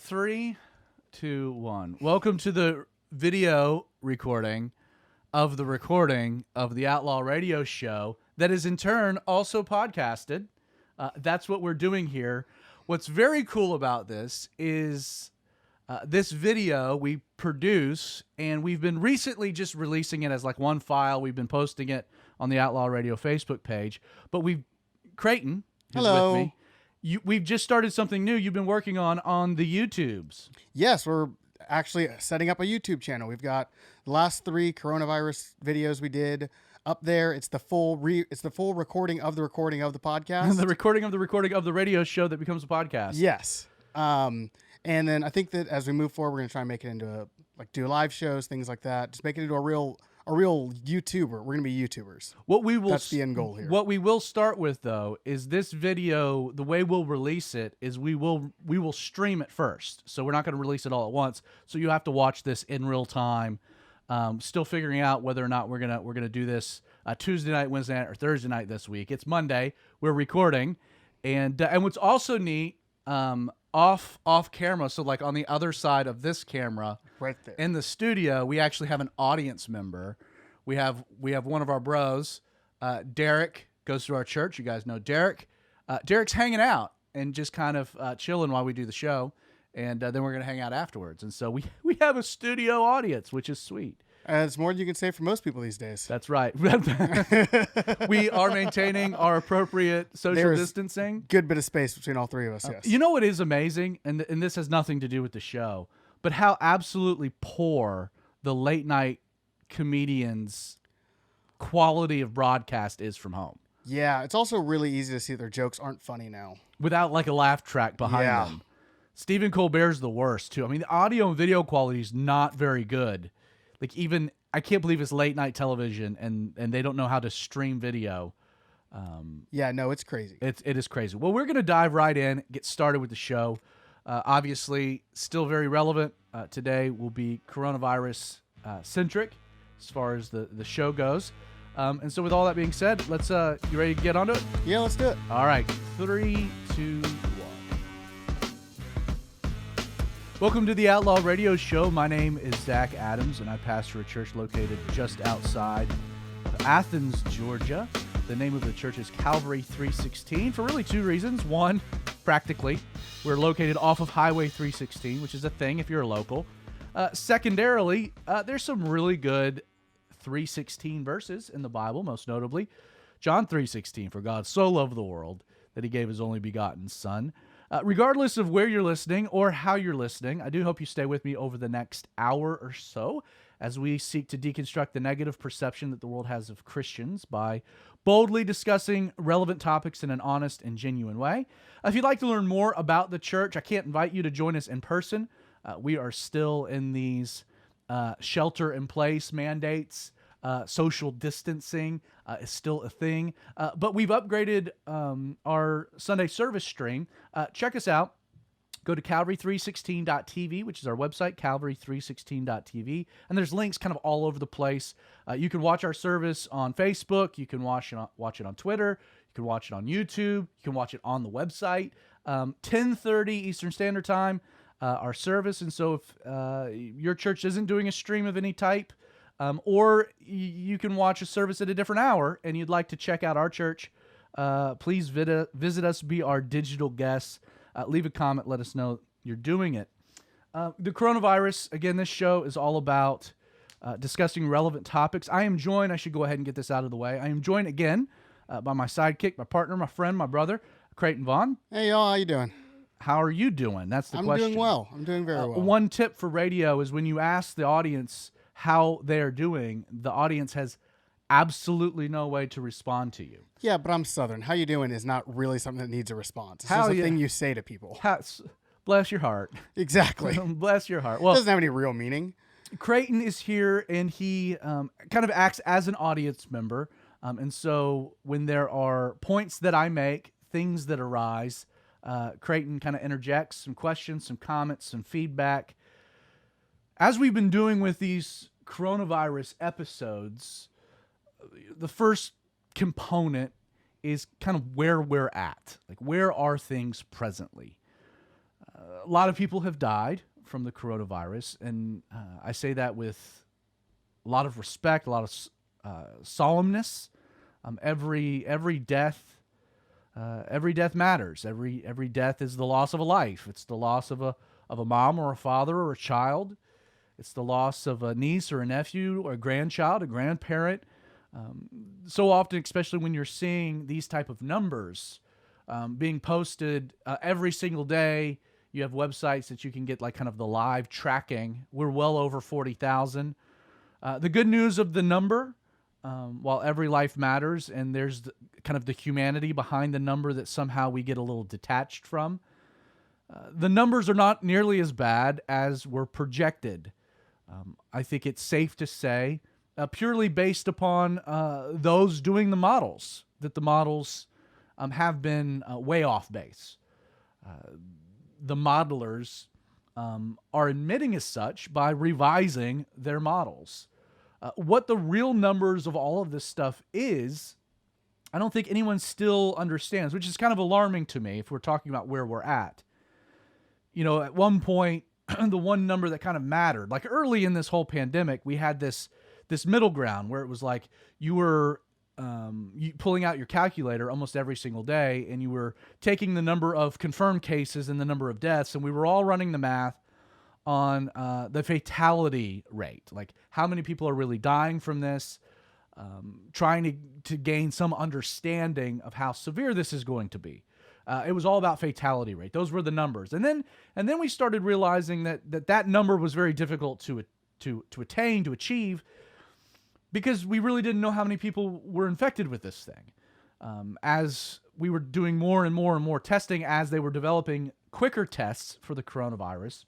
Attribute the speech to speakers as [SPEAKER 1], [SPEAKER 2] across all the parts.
[SPEAKER 1] 3, 2, 1. Welcome to the video recording of the Outlaw Radio Show that is in turn also podcasted. That's what we're doing here. What's very cool about this is this video we produce, and we've been recently just releasing it as like one file. We've been posting it on the Outlaw Radio Facebook page, but Creighton, who's
[SPEAKER 2] Hello.
[SPEAKER 1] with me, we've just started something new you've been working on the YouTubes.
[SPEAKER 2] Yes, we're actually setting up a YouTube channel. We've got the last 3 coronavirus videos we did up there. It's the full recording of the podcast.
[SPEAKER 1] The recording of the radio show that becomes a podcast.
[SPEAKER 2] Yes. And then I think that as we move forward, we're going to try and make it into do live shows, things like that. Just make it into a real YouTuber. We're going to be YouTubers. That's the end goal here.
[SPEAKER 1] What we will start with, though, is this video. The way we'll release it is we will stream it first. So we're not going to release it all at once. So you have to watch this in real time. Still figuring out whether or not we're gonna do this Tuesday night, Wednesday night, or Thursday night this week. It's Monday. We're recording, and what's also neat, off camera. So like on the other side of this camera.
[SPEAKER 2] Right there.
[SPEAKER 1] In the studio, we actually have an audience member. We have one of our bros, Derek, goes to our church. You guys know Derek. Derek's hanging out and just kind of chilling while we do the show, and then we're going to hang out afterwards. And so we have a studio audience, which is sweet.
[SPEAKER 2] It's more than you can say for most people these days.
[SPEAKER 1] That's right. We are maintaining our appropriate social distancing.
[SPEAKER 2] Good bit of space between all 3 of us, yes.
[SPEAKER 1] You know what is amazing, and this has nothing to do with the show, but how absolutely poor the late night comedians' quality of broadcast is from home.
[SPEAKER 2] Yeah, it's also really easy to see their jokes aren't funny now.
[SPEAKER 1] Without like a laugh track behind them. Stephen Colbert's the worst too. I mean, the audio and video quality is not very good. Like even, I can't believe it's late night television and they don't know how to stream video.
[SPEAKER 2] Yeah, no, it's crazy.
[SPEAKER 1] It is crazy. Well, we're going to dive right in, get started with the show. Obviously, still very relevant. Today will be coronavirus centric as far as the show goes. And so with all that being said, let's you ready to get onto it?
[SPEAKER 2] Yeah, let's do it.
[SPEAKER 1] All right. 3, 2, 1. Welcome to the Outlaw Radio Show. My name is Zach Adams, and I pastor a church located just outside of Athens, Georgia. The name of the church is Calvary 316 for really 2 reasons. One, practically, we're located off of Highway 316, which is a thing if you're a local. Secondarily, there's some really good 3:16 verses in the Bible, most notably John 3:16, for God so loved the world that he gave his only begotten Son. Regardless of where you're listening or how you're listening, I do hope you stay with me over the next hour or so as we seek to deconstruct the negative perception that the world has of Christians by boldly discussing relevant topics in an honest and genuine way. If you'd like to learn more about the church, I can't invite you to join us in person. We are still in these shelter-in-place mandates. Social distancing is still a thing, but we've upgraded our Sunday service stream. Check us out. Go to calvary316.tv, which is our website, calvary316.tv, and there's links kind of all over the place. You can watch our service on Facebook. You can watch it on Twitter. You can watch it on YouTube. You can watch it on the website. 10:30 Eastern Standard Time, our service. And so if your church isn't doing a stream of any type, or you can watch a service at a different hour and you'd like to check out our church, please visit us, be our digital guests. Leave a comment, let us know you're doing it. The coronavirus, again, this show is all about discussing relevant topics. I should go ahead and get this out of the way. I am joined again by my sidekick, my partner, my friend, my brother, Creighton Vaughn.
[SPEAKER 2] Hey, y'all, how you doing?
[SPEAKER 1] How are you doing? That's the question.
[SPEAKER 2] I'm doing well. I'm doing very well.
[SPEAKER 1] One tip for radio is when you ask the audience how they're doing, the audience has absolutely no way to respond to you.
[SPEAKER 2] Yeah, but I'm Southern. How you doing is not really something that needs a response. It's just a thing you say to people.
[SPEAKER 1] Bless your heart.
[SPEAKER 2] Exactly.
[SPEAKER 1] Bless your heart. Well,
[SPEAKER 2] it doesn't have any real meaning.
[SPEAKER 1] Creighton is here, and he kind of acts as an audience member. And so when there are points that I make, things that arise, Creighton kind of interjects some questions, some comments, some feedback. As we've been doing with these coronavirus episodes, the first component is kind of where we're at. Like, where are things presently? A lot of people have died from the coronavirus, and I say that with a lot of respect, a lot of solemnness. Every death matters. Every death is the loss of a life. It's the loss of a mom or a father or a child. It's the loss of a niece or a nephew or a grandchild, a grandparent. So often, especially when you're seeing these type of numbers being posted every single day, you have websites that you can get like kind of the live tracking. We're well over 40,000. The good news of the number, while every life matters, and there's kind of the humanity behind the number that somehow we get a little detached from, the numbers are not nearly as bad as were projected. I think it's safe to say, purely based upon those doing the models, that the models have been way off base. The modelers are admitting as such by revising their models. What the real numbers of all of this stuff is, I don't think anyone still understands, which is kind of alarming to me if we're talking about where we're at. You know, at one point, the one number that kind of mattered, like early in this whole pandemic, we had this middle ground where it was like you were pulling out your calculator almost every single day, and you were taking the number of confirmed cases and the number of deaths, and we were all running the math on the fatality rate, like how many people are really dying from this, trying to gain some understanding of how severe this is going to be. It was all about fatality rate. Those were the numbers. And then we started realizing that number was very difficult to attain, to achieve, because we really didn't know how many people were infected with this thing. As we were doing more and more and more testing, as they were developing quicker tests for the coronavirus,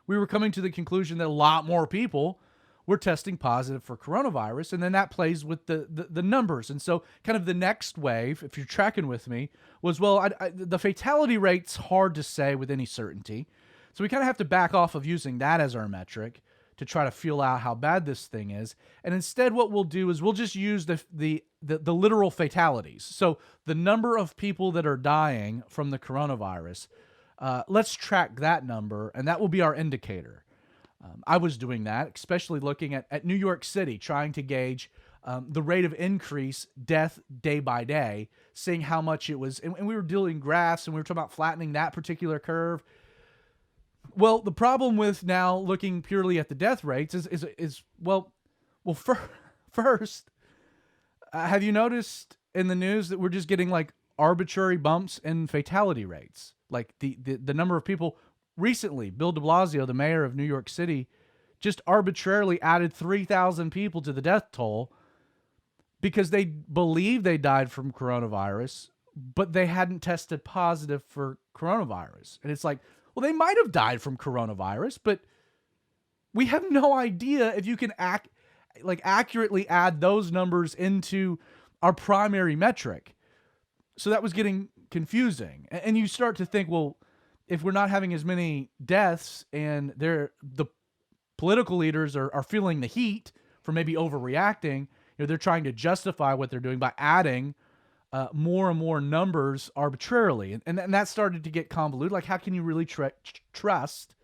[SPEAKER 1] we were coming to the conclusion that a lot more people were testing positive for coronavirus, and then that plays with the numbers. And so kind of the next wave, if you're tracking with me, was, well, the fatality rate's hard to say with any certainty. So we kind of have to back off of using that as our metric to try to feel out how bad this thing is. And instead what we'll do is we'll just use the literal fatalities. So the number of people that are dying from the coronavirus, let's track that number, and that will be our indicator. I was doing that, especially looking at New York City, trying to gauge the rate of increase, death day by day, seeing how much it was. And we were doing graphs, and we were talking about flattening that particular curve. Well, the problem with now looking purely at the death rates is first, have you noticed in the news that we're just getting like arbitrary bumps in fatality rates? Like the number of people recently, Bill de Blasio, the mayor of New York City, just arbitrarily added 3,000 people to the death toll because they believe they died from coronavirus, but they hadn't tested positive for coronavirus. And it's like, well, they might have died from coronavirus, but we have no idea if you can accurately add those numbers into our primary metric. So that was getting confusing. And you start to think, well, if we're not having as many deaths and the political leaders are feeling the heat for maybe overreacting, they're trying to justify what they're doing by adding more and more numbers arbitrarily. And that started to get convoluted. Like, how can you really trust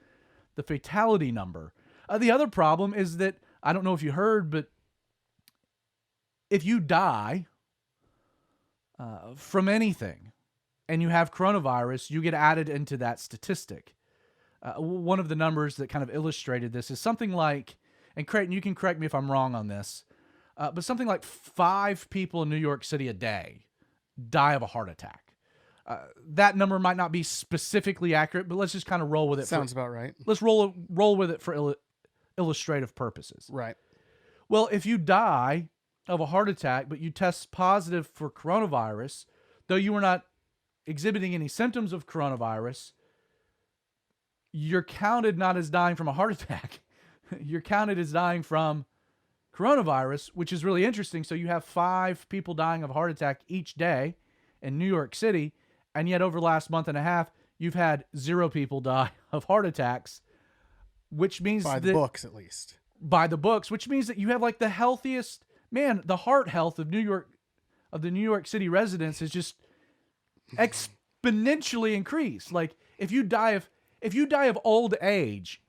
[SPEAKER 1] the fatality number? The other problem is that, I don't know if you heard, but if you die from anything and you have coronavirus, you get added into that statistic. One of the numbers that kind of illustrated this is something like, and Creighton, you can correct me if I'm wrong on this, but something like 5 people in New York City a day die of a heart attack. That number might not be specifically accurate, but let's just kind of roll with it.
[SPEAKER 2] Sounds about right.
[SPEAKER 1] Let's roll with it for illustrative purposes.
[SPEAKER 2] Right.
[SPEAKER 1] Well, if you die of a heart attack, but you test positive for coronavirus, though you were not exhibiting any symptoms of coronavirus, you're counted not as dying from a heart attack. You're counted as dying from coronavirus, which is really interesting. So you have 5 people dying of a heart attack each day in New York City, and yet over the last month and a half, you've had 0 people die of heart attacks, which means
[SPEAKER 2] by the books, at least.
[SPEAKER 1] By the books, which means that you have like the healthiest, the heart health of the New York City residents is just exponentially increased. Like, if you die of old age,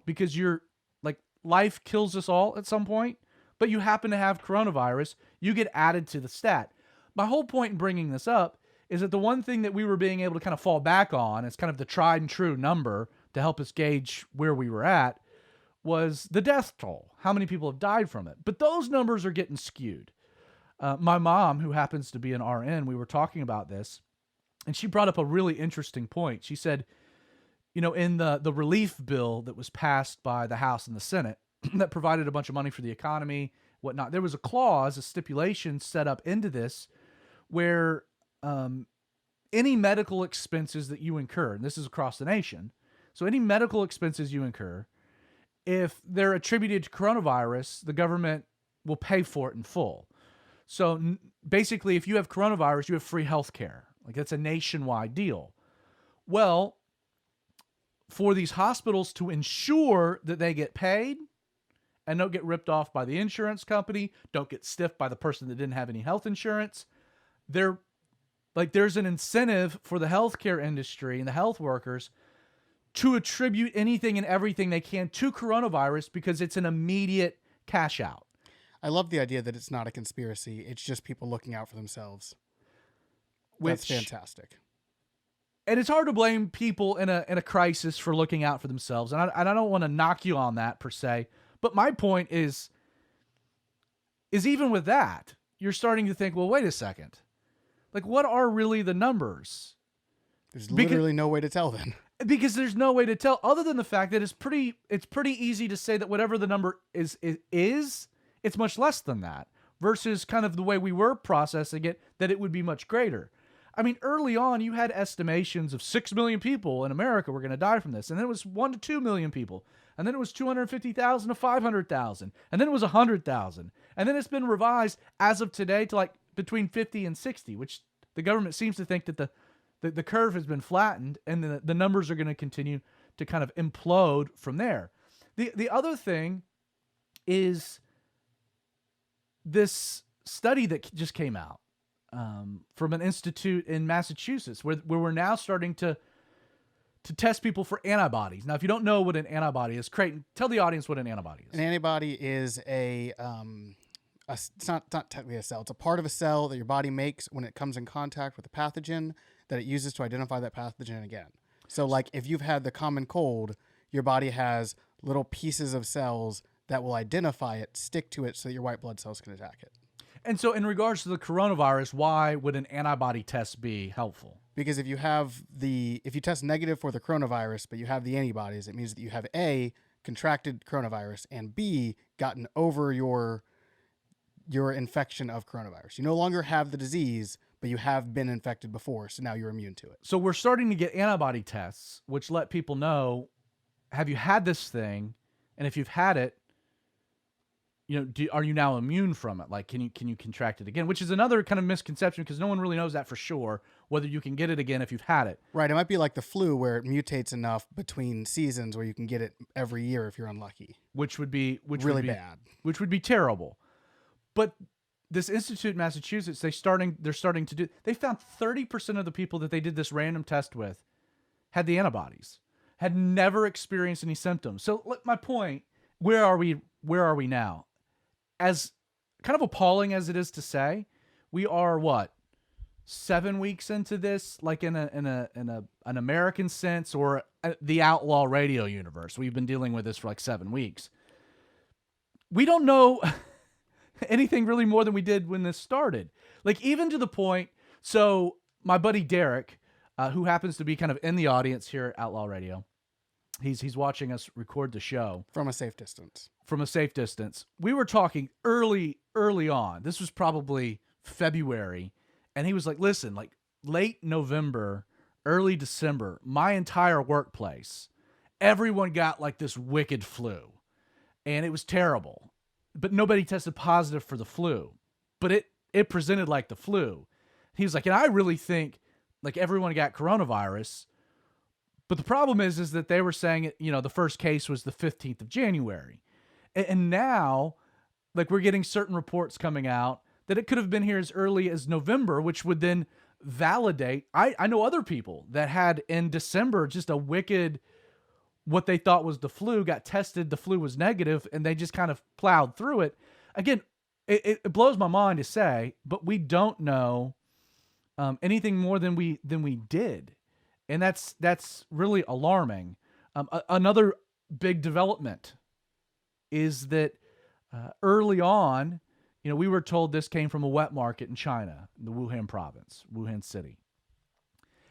[SPEAKER 1] because you're like life kills us all at some point, but you happen to have coronavirus, you get added to the stat. My whole point in bringing this up is that the one thing that we were being able to kind of fall back on, it's kind of the tried and true number to help us gauge where we were at, was the death toll, how many people have died from it. But those numbers are getting skewed. My mom, who happens to be an RN, we were talking about this, and she brought up a really interesting point. She said, in the relief bill that was passed by the House and the Senate that provided a bunch of money for the economy, whatnot, there was a clause, a stipulation set up into this where any medical expenses that you incur, and this is across the nation, so any medical expenses you incur, if they're attributed to coronavirus, the government will pay for it in full. So basically, if you have coronavirus, you have free health care. Like, that's a nationwide deal. Well, for these hospitals to ensure that they get paid and don't get ripped off by the insurance company, don't get stiffed by the person that didn't have any health insurance, there's an incentive for the healthcare industry and the health workers to attribute anything and everything they can to coronavirus because it's an immediate cash out.
[SPEAKER 2] I love the idea that it's not a conspiracy. It's just people looking out for themselves. That's fantastic.
[SPEAKER 1] And it's hard to blame people in a crisis for looking out for themselves. And I don't want to knock you on that per se. But my point is even with that, you're starting to think, well, wait a second. Like, what are really the numbers?
[SPEAKER 2] There's literally no way to tell then.
[SPEAKER 1] Because there's no way to tell other than the fact that it's pretty easy to say that whatever the number is, it's much less than that versus kind of the way we were processing it, that it would be much greater. I mean, early on, you had estimations of 6 million people in America were going to die from this. And then it was 1 to 2 million people. And then it was 250,000 to 500,000. And then it was 100,000. And then it's been revised as of today to like between 50 and 60, which the government seems to think that the curve has been flattened and the numbers are going to continue to kind of implode from there. The other thing is this study that just came out from an institute in Massachusetts where we're now starting to test people for antibodies. Now, if you don't know what an antibody is, Creighton, tell the audience what an antibody is.
[SPEAKER 2] An antibody is it's not technically a cell. It's a part of a cell that your body makes when it comes in contact with a pathogen that it uses to identify that pathogen again. So like if you've had the common cold, your body has little pieces of cells that will identify it, stick to it so that your white blood cells can attack it.
[SPEAKER 1] And so in regards to the coronavirus, why would an antibody test be helpful?
[SPEAKER 2] Because if you test negative for the coronavirus, but you have the antibodies, it means that you have A, contracted coronavirus, and B, gotten over your infection of coronavirus. You no longer have the disease, but you have been infected before, so now you're immune to it.
[SPEAKER 1] So we're starting to get antibody tests, which let people know, have you had this thing? And if you've had it, are you now immune from it? Like, can you contract it again? Which is another kind of misconception because no one really knows that for sure, whether you can get it again if you've had it.
[SPEAKER 2] Right. It might be like the flu where it mutates enough between seasons where you can get it every year if you're unlucky.
[SPEAKER 1] Which would be
[SPEAKER 2] bad.
[SPEAKER 1] Which would be terrible. But this institute in Massachusetts, they're starting to do. They found 30% of the people that they did this random test with had the antibodies, had never experienced any symptoms. So my point, where are we now? As kind of appalling as it is to say, we are 7 weeks into this, like in an American sense or the Outlaw Radio universe. We've been dealing with this for like 7 weeks. We don't know anything really more than we did when this started. Like even to the point, so my buddy Derek, who happens to be kind of in the audience here at Outlaw Radio, he's watching us record the show.
[SPEAKER 2] From a safe distance.
[SPEAKER 1] We were talking early on. This was probably February. And he was like, listen, like late November, early December, my entire workplace, everyone got like this wicked flu. And it was terrible. But nobody tested positive for the flu. But it presented like the flu. He was like, and I really think like everyone got coronavirus. But the problem is that they were saying, the first case was the 15th of January. And now, like we're getting certain reports coming out that it could have been here as early as November, which would then validate. I know other people that had in December just a wicked, what they thought was the flu, got tested, the flu was negative, and they just kind of plowed through it. Again, it blows my mind to say, but we don't know anything more than we did, and that's really alarming. Another big development is that early on, we were told this came from a wet market in China, in the Wuhan province, Wuhan city.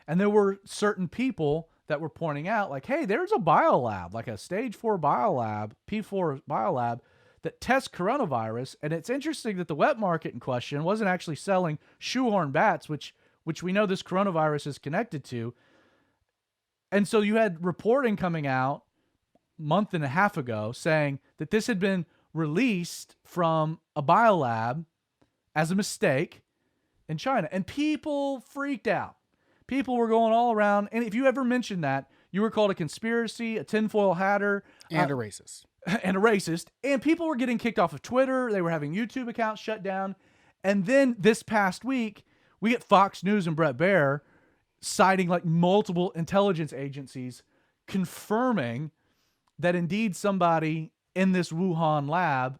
[SPEAKER 1] And there were certain people that were pointing out, like, hey, there's a biolab, like a stage 4 biolab, P4 biolab, that tests coronavirus. And it's interesting that the wet market in question wasn't actually selling shoehorn bats, which we know this coronavirus is connected to. And so you had reporting coming out a month and a half ago saying that this had been released from a biolab as a mistake in China. And people freaked out. People were going all around. And if you ever mentioned that, you were called a conspiracy, a tinfoil hatter.
[SPEAKER 2] And a racist.
[SPEAKER 1] And a racist. And people were getting kicked off of Twitter. They were having YouTube accounts shut down. And then this past week, we get Fox News and Brett Baer citing like multiple intelligence agencies confirming that indeed somebody in this Wuhan lab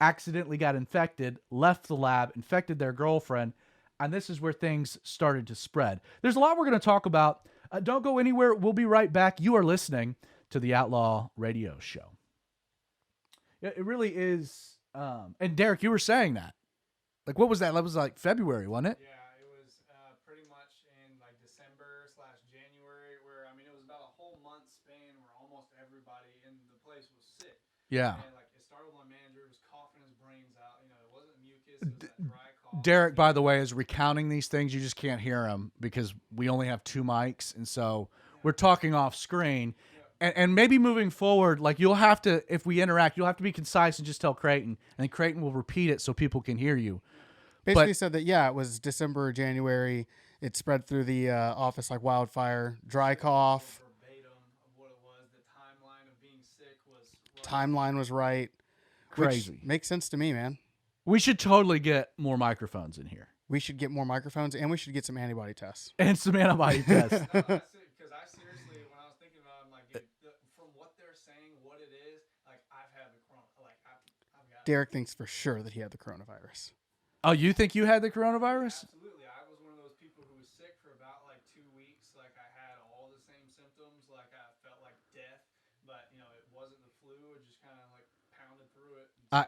[SPEAKER 1] accidentally got infected, left the lab, infected their girlfriend, and this is where things started to spread. There's a lot we're going to talk about. Don't go anywhere. We'll be right back. You are listening to the Outlaw Radio Show. It really is. And Derek, you were saying that. Like, what was that? That was like February, wasn't it?
[SPEAKER 3] Yeah, it was pretty much in like December/January, where it was about a whole month span where almost everybody in the place was sick.
[SPEAKER 1] Yeah.
[SPEAKER 3] And like it started with my manager was coughing his brains out. It wasn't mucus, it was that dry cough.
[SPEAKER 1] Derek, by the way, is recounting these things. You just can't hear him because we only have 2 mics, and so we're talking off screen. And maybe moving forward, like you'll have to, if we interact, you'll have to be concise and just tell Creighton, and then Creighton will repeat it so people can hear you.
[SPEAKER 2] Basically said that, it was December or January. It spread through the office like wildfire. Dry cough.
[SPEAKER 3] Verbatim of what it was. The timeline of being sick was right.
[SPEAKER 2] Timeline was right.
[SPEAKER 1] Crazy.
[SPEAKER 2] Which makes sense to me, man.
[SPEAKER 1] We should totally get more microphones in here.
[SPEAKER 2] We should get more microphones, and we should get some antibody tests.
[SPEAKER 1] And some antibody tests.
[SPEAKER 3] No, that's it, because I seriously, when I was thinking about it, I'm like, dude, from what they're saying, what it is, like, I've had the corona. Like, I've got
[SPEAKER 2] Derek thinks for sure that he had the coronavirus.
[SPEAKER 1] Oh, you think you had the coronavirus?
[SPEAKER 3] Absolutely. I was one of those people who was sick for about like 2 weeks. Like I had all the same symptoms. Like I felt like death, but it wasn't the flu. It just kind of like pounded through it.
[SPEAKER 1] I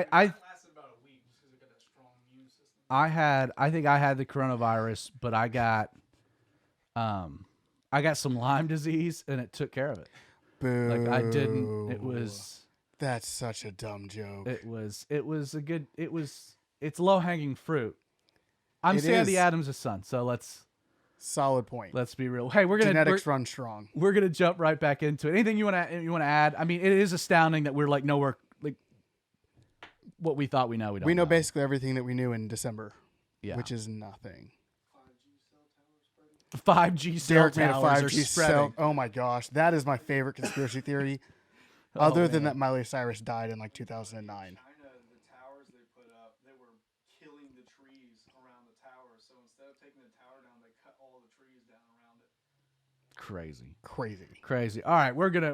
[SPEAKER 3] It lasted about a week just because I got that strong immune system.
[SPEAKER 1] I think I had the coronavirus, but I got some Lyme disease and it took care of it.
[SPEAKER 2] Boo.
[SPEAKER 1] Like I didn't. It was.
[SPEAKER 2] That's such a dumb joke.
[SPEAKER 1] It's low-hanging fruit. I'm Sandy Adams' son, so let's be real. Hey,
[SPEAKER 2] genetics run strong.
[SPEAKER 1] We're gonna jump right back into it. Anything you want to add? I mean, it is astounding that we're like nowhere like what we thought we know. We know
[SPEAKER 2] basically everything that we knew in December,
[SPEAKER 1] which
[SPEAKER 2] is nothing.
[SPEAKER 1] 5G cell towers are spreading.
[SPEAKER 2] Oh my gosh, that is my favorite conspiracy theory. Other than that, Miley Cyrus died in like 2009.
[SPEAKER 1] Crazy. All right, we're gonna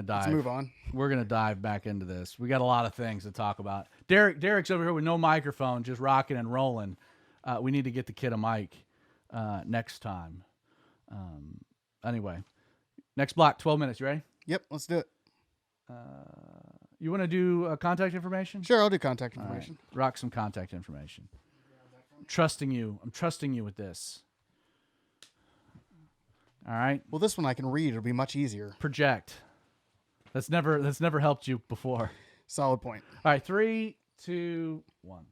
[SPEAKER 1] dive.
[SPEAKER 2] Let's move on.
[SPEAKER 1] We're gonna dive back into this. We got a lot of things to talk about. Derek's over here with no microphone, just rocking and rolling. We need to get the kid a mic next time. Anyway, next block, 12 minutes. You ready?
[SPEAKER 2] Yep, let's do it.
[SPEAKER 1] You want to do contact information?
[SPEAKER 2] Sure, I'll do contact information.
[SPEAKER 1] Right. Rock some contact information. I'm trusting you with this. All right.
[SPEAKER 2] Well, this one I can read. It'll be much easier.
[SPEAKER 1] Project. That's never helped you before.
[SPEAKER 2] Solid point.
[SPEAKER 1] All right, 3, 2, 1.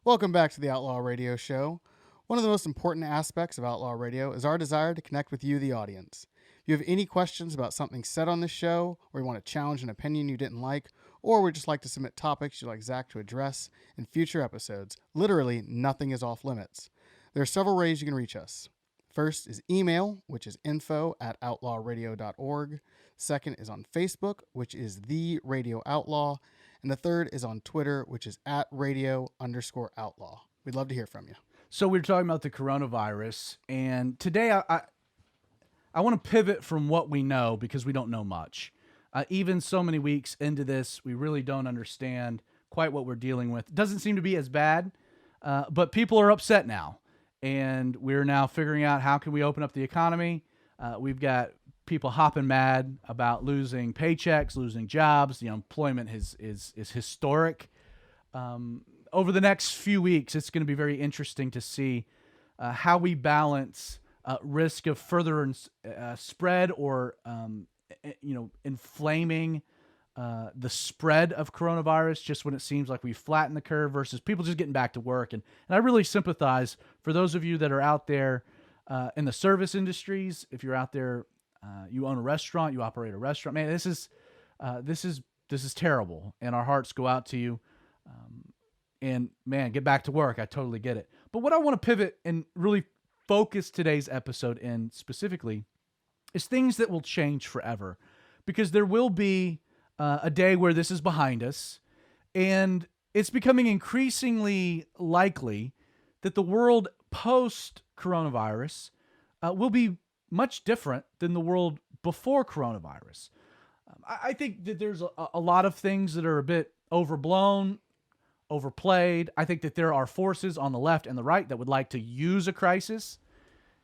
[SPEAKER 2] Welcome back to the Outlaw Radio Show. One of the most important aspects of Outlaw Radio is our desire to connect with you, the audience. If you have any questions about something said on this show, or you want to challenge an opinion you didn't like, or would just like to submit topics you'd like Zach to address in future episodes, literally nothing is off limits. There are several ways you can reach us. First is email, which is info@outlawradio.org. Second is on Facebook, which is The Radio Outlaw. And the third is on Twitter, which is @radio_outlaw. We'd love to hear from you.
[SPEAKER 1] So we were talking about the coronavirus, and today I want to pivot from what we know because we don't know much. Even so many weeks into this, we really don't understand quite what we're dealing with. It doesn't seem to be as bad, but people are upset now, and we're now figuring out how can we open up the economy. We've got people hopping mad about losing paychecks, losing jobs. The unemployment is historic. Over the next few weeks, it's going to be very interesting to see how we balance risk of further spread or inflaming the spread of coronavirus just when it seems like we've flattened the curve versus people just getting back to work. And I really sympathize for those of you that are out there in the service industries. If you're out there, you own a restaurant, you operate a restaurant, man, this is terrible. And our hearts go out to you. And man, get back to work. I totally get it. But what I want to pivot and really focus today's episode in specifically is things that will change forever, because there will be a day where this is behind us, and it's becoming increasingly likely that the world post-coronavirus will be much different than the world before coronavirus. I think that there's a lot of things that are a bit overblown, overplayed. I think that there are forces on the left and the right that would like to use a crisis.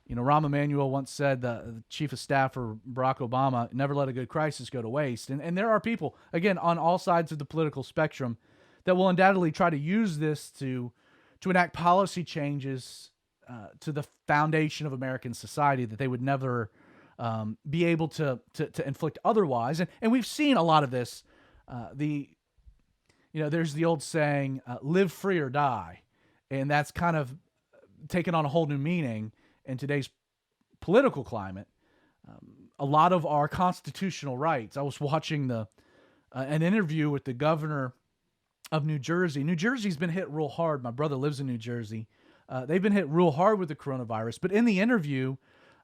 [SPEAKER 1] You know, Rahm Emanuel once said, the chief of staff for Barack Obama, never let a good crisis go to waste. And there are people, again, on all sides of the political spectrum that will undoubtedly try to use this to enact policy changes to the foundation of American society that they would never be able to inflict otherwise. And we've seen a lot of this. There's the old saying, live free or die. And that's kind of taken on a whole new meaning in today's political climate. A lot of our constitutional rights. I was watching an interview with the governor of New Jersey. New Jersey's been hit real hard. My brother lives in New Jersey. They've been hit real hard with the coronavirus. But in the interview,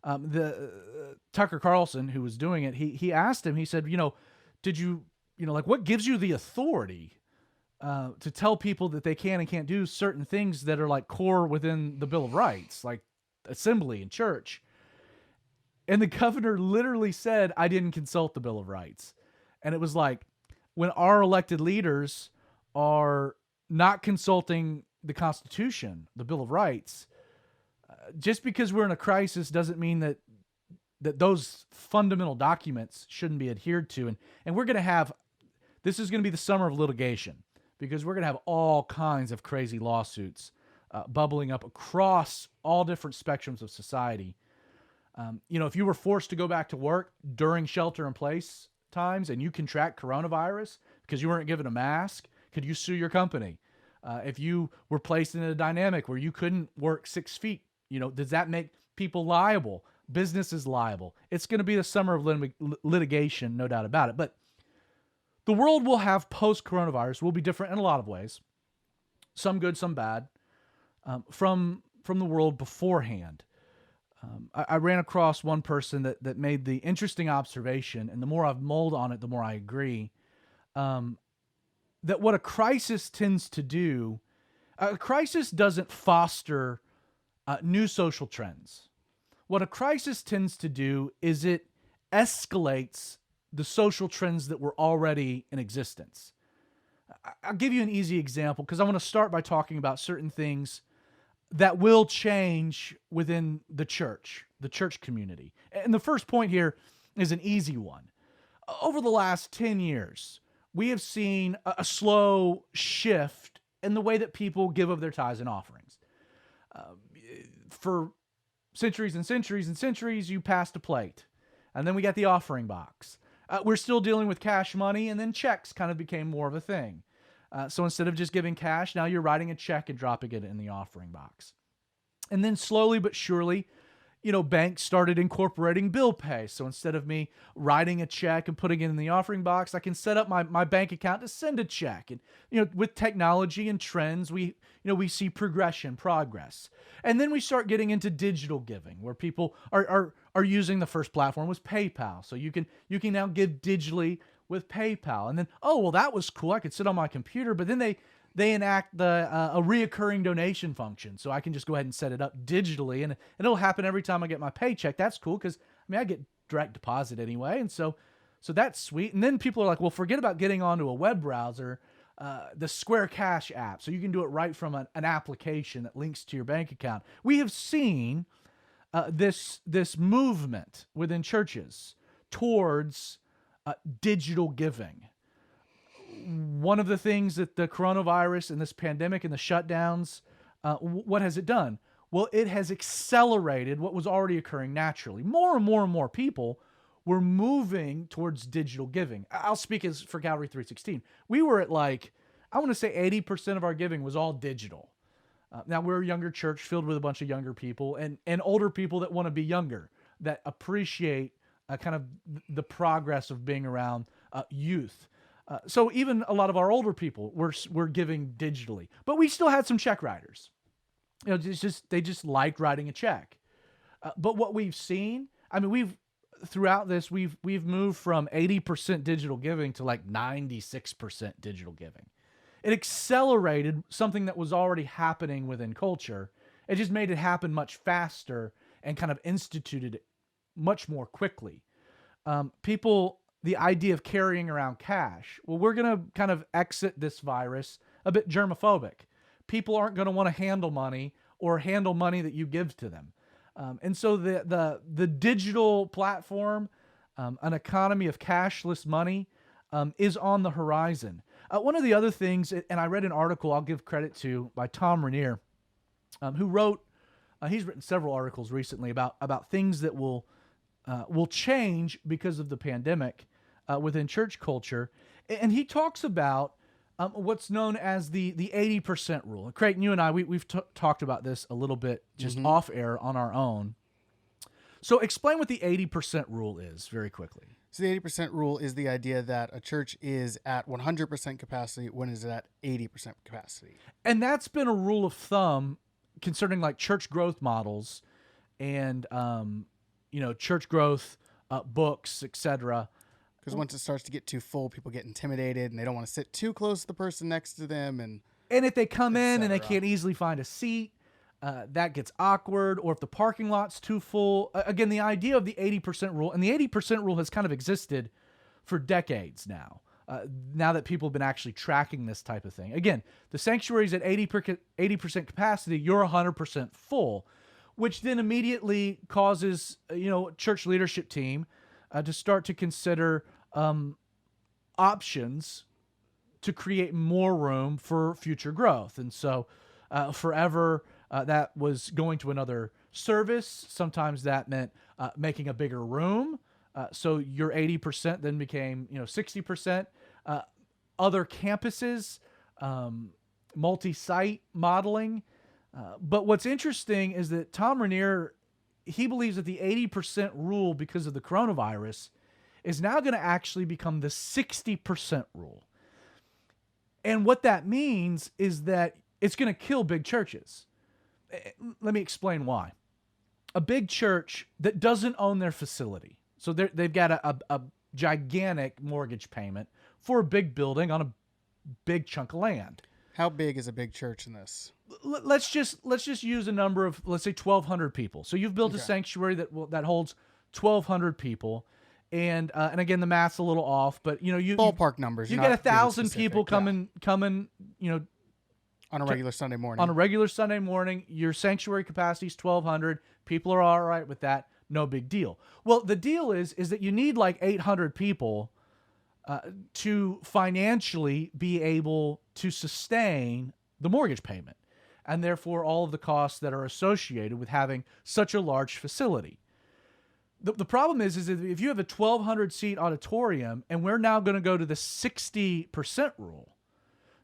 [SPEAKER 1] Tucker Carlson, who was doing it, he asked him, he said, what gives you the authority to tell people that they can and can't do certain things that are like core within the Bill of Rights, like assembly and church? And the governor literally said, I didn't consult the Bill of Rights. And it was like, when our elected leaders are not consulting the Constitution, the Bill of Rights, just because we're in a crisis doesn't mean that those fundamental documents shouldn't be adhered to. And we're going to have, this is going to be the summer of litigation, because we're going to have all kinds of crazy lawsuits bubbling up across all different spectrums of society. If you were forced to go back to work during shelter-in-place times and you contract coronavirus because you weren't given a mask, could you sue your company? If you were placed in a dynamic where you couldn't work 6 feet, does that make people liable? Businesses liable? It's going to be the summer of litigation, no doubt about it. But the world will have post-coronavirus will be different in a lot of ways, some good, some bad, from the world beforehand. I ran across one person that made the interesting observation, and the more I've mulled on it, the more I agree, that what a crisis tends to do, a crisis doesn't foster new social trends. What a crisis tends to do is it escalates the social trends that were already in existence. I'll give you an easy example, because I want to start by talking about certain things that will change within the church community. And the first point here is an easy one. Over the last 10 years, we have seen a slow shift in the way that people give of their tithes and offerings. For centuries and centuries and centuries, you passed a plate, and then we got the offering box. We're still dealing with cash money, and then checks kind of became more of a thing. So instead of just giving cash, now you're writing a check and dropping it in the offering box. And then slowly but surely, banks started incorporating bill pay. So instead of me writing a check and putting it in the offering box, I can set up my bank account to send a check. And, with technology and trends, we see progress. And then we start getting into digital giving, where people are using, the first platform was PayPal. So you can now give digitally with PayPal. And then, that was cool. I could sit on my computer, but then they enact a reoccurring donation function. So I can just go ahead and set it up digitally, and it'll happen every time I get my paycheck. That's cool because, I get direct deposit anyway. And so that's sweet. And then people are like, well, forget about getting onto a web browser, the Square Cash app. So you can do it right from an application that links to your bank account. We have seen this movement within churches towards digital giving. One of the things that the coronavirus and this pandemic and the shutdowns, what has it done? Well, it has accelerated what was already occurring naturally. More and more and more people were moving towards digital giving. I'll speak as for Calvary 316. We were at I want to say 80% of our giving was all digital. Now, we're a younger church filled with a bunch of younger people and older people that want to be younger, that appreciate kind of the progress of being around youth. So even a lot of our older people were giving digitally, but we still had some check writers. They just liked writing a check. But what we've seen, throughout this, we've moved from 80% digital giving to 96% digital giving. It accelerated something that was already happening within culture. It just made it happen much faster and kind of instituted it much more quickly. The idea of carrying around cash. Well, we're going to kind of exit this virus a bit germophobic. People aren't going to want to handle money or handle money that you give to them. And so the digital platform, an economy of cashless money, is on the horizon. One of the other things, and I read an article I'll give credit to by Tom Rainier, who wrote, he's written several articles recently about things that will change because of the pandemic within church culture. And he talks about what's known as the 80% rule. Creighton, you and I, we've talked about this a little bit just off air on our own. So explain what the 80% rule is very quickly.
[SPEAKER 2] So the 80% rule is the idea that a church is at 100% capacity when it's at 80% capacity.
[SPEAKER 1] And that's been a rule of thumb concerning church growth models and, church growth books, etc.
[SPEAKER 2] Because once it starts to get too full, people get intimidated and they don't want to sit too close to the person next to them. And
[SPEAKER 1] if they come in and they can't easily find a seat, that gets awkward. Or if the parking lot's too full. Again, the idea of the 80% rule, and the 80% rule has kind of existed for decades now. Now that people have been actually tracking this type of thing. Again, the sanctuary's at 80% capacity, you're 100% full, which then immediately causes, church leadership team to start to consider options to create more room for future growth. And so forever, that was going to another service. Sometimes that meant making a bigger room. So your 80% then became 60%. Other campuses, multi-site modeling. But what's interesting is that Tom Rainier, he believes that the 80% rule because of the coronavirus is now going to actually become the 60% rule. And what that means is that it's going to kill big churches. Let me explain why. A big church that doesn't own their facility, so they've got a gigantic mortgage payment for a big building on a big chunk of land.
[SPEAKER 2] How big is a big church in this?
[SPEAKER 1] Let's just use a number of, let's say 1,200 people. So you've built a sanctuary that holds 1,200 people, and again the math's a little off, but you
[SPEAKER 2] ballpark numbers.
[SPEAKER 1] You get 1,000 people coming,
[SPEAKER 2] on a regular Sunday morning.
[SPEAKER 1] On a regular Sunday morning, your sanctuary capacity is 1,200. People are all right with that. No big deal. Well, the deal is that you need 800 people to financially be able to sustain the mortgage payment, and therefore all of the costs that are associated with having such a large facility. The problem is that if you have a 1,200 seat auditorium and we're now going to go to the 60% rule,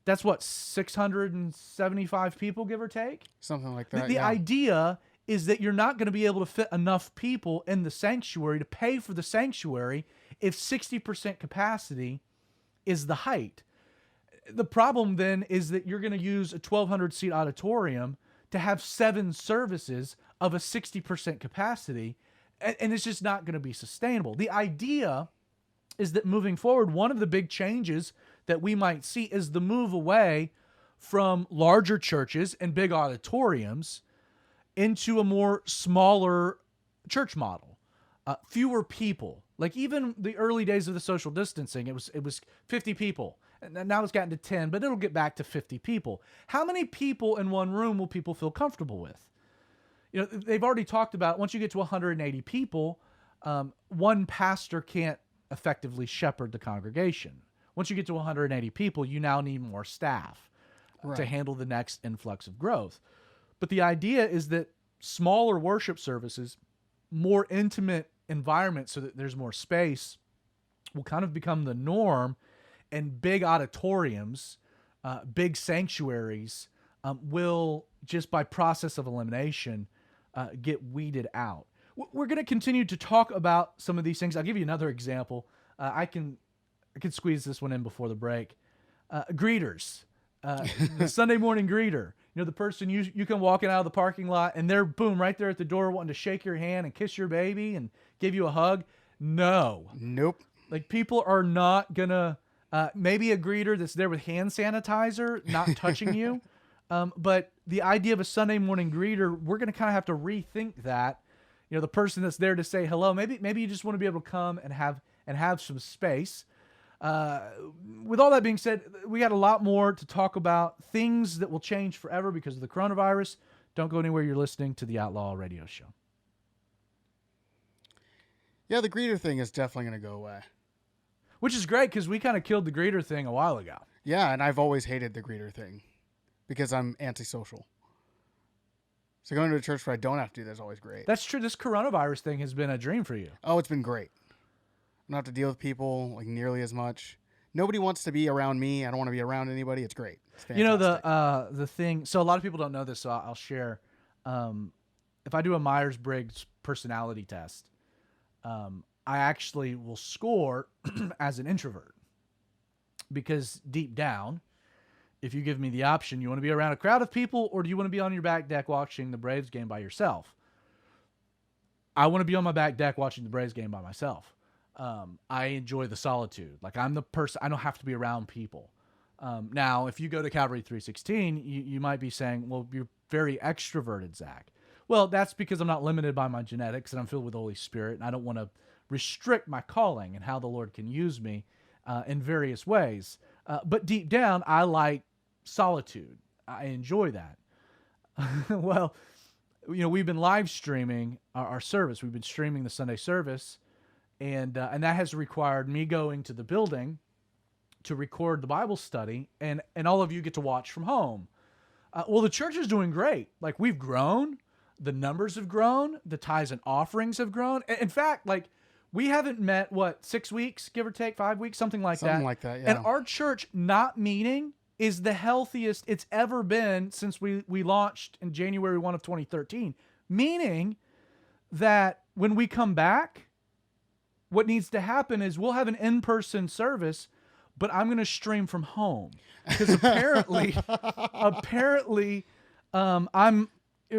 [SPEAKER 1] that's what, 675 people, give or take?
[SPEAKER 2] Something like that.
[SPEAKER 1] The idea is that you're not going to be able to fit enough people in the sanctuary to pay for the sanctuary if 60% capacity is the height. The problem then is that you're going to use a 1,200 seat auditorium to have 7 services of a 60% capacity, and it's just not going to be sustainable. The idea is that moving forward, one of the big changes that we might see is the move away from larger churches and big auditoriums into a more smaller church model. Fewer people. Like even the early days of the social distancing, it was 50 people. And now it's gotten to 10, but it'll get back to 50 people. How many people in one room will people feel comfortable with? You know, they've already talked about once you get to 180 people, one pastor can't effectively shepherd the congregation. Once you get to 180 people, you now need more staff to handle the next influx of growth. But the idea is that smaller worship services, more intimate environments so that there's more space, will kind of become the norm, and big auditoriums, big sanctuaries will, just by process of elimination, get weeded out. We're going to continue to talk about some of these things. I'll give you another example. I can squeeze this one in before the break. Greeters, the Sunday morning greeter. You know, the person you come walking out of the parking lot and they're boom right there at the door wanting to shake your hand and kiss your baby and give you a hug. No.
[SPEAKER 2] Nope.
[SPEAKER 1] Like people are not gonna. Maybe a greeter that's there with hand sanitizer, not touching you. But the idea of a Sunday morning greeter, we're going to kind of have to rethink that. You know, the person that's there to say hello, maybe you just want to be able to come and have some space. With all that being said, we got a lot more to talk about, things that will change forever because of the coronavirus. Don't go anywhere. You're listening to the Outlaw Radio Show.
[SPEAKER 2] Yeah, the greeter thing is definitely going to go away.
[SPEAKER 1] Which is great because we kind of killed the greeter thing a while ago.
[SPEAKER 2] Yeah, and I've always hated the greeter thing because I'm antisocial. So going to a church where I don't have to do that is always great.
[SPEAKER 1] That's true. This coronavirus thing has been a dream for you.
[SPEAKER 2] Oh, it's been great. I don't have to deal with people like nearly as much. Nobody wants to be around me. I don't want to be around anybody. It's great. It's fantastic.
[SPEAKER 1] You know, the thing, so a lot of people don't know this, so I'll share. If I do a Myers-Briggs personality test, I actually will score as an introvert because deep down, if you give me the option, you want to be around a crowd of people or do you want to be on your back deck watching the Braves game by yourself? I want to be on my back deck watching the Braves game by myself. I enjoy the solitude. Like I'm the person, I don't have to be around people. Now, if you go to Calvary 316, you might be saying, well, you're very extroverted, Zach. Well, that's because I'm not limited by my genetics and I'm filled with the Holy Spirit and I don't want to restrict my calling and how the Lord can use me in various ways. But deep down, I like solitude. I enjoy that. Well, you know, we've been live streaming our service. We've been streaming the Sunday service, and that has required me going to the building to record the Bible study, and all of you get to watch from home. Well, the church is doing great. Like, we've grown. The numbers have grown. The tithes and offerings have grown. In fact, like, we haven't met, 6 weeks, give or take, 5 weeks, something like that.
[SPEAKER 2] Something like that, yeah.
[SPEAKER 1] And our church not meeting is the healthiest it's ever been since we launched in January 1 of 2013. Meaning that when we come back, what needs to happen is we'll have an in-person service, but I'm going to stream from home. Because apparently,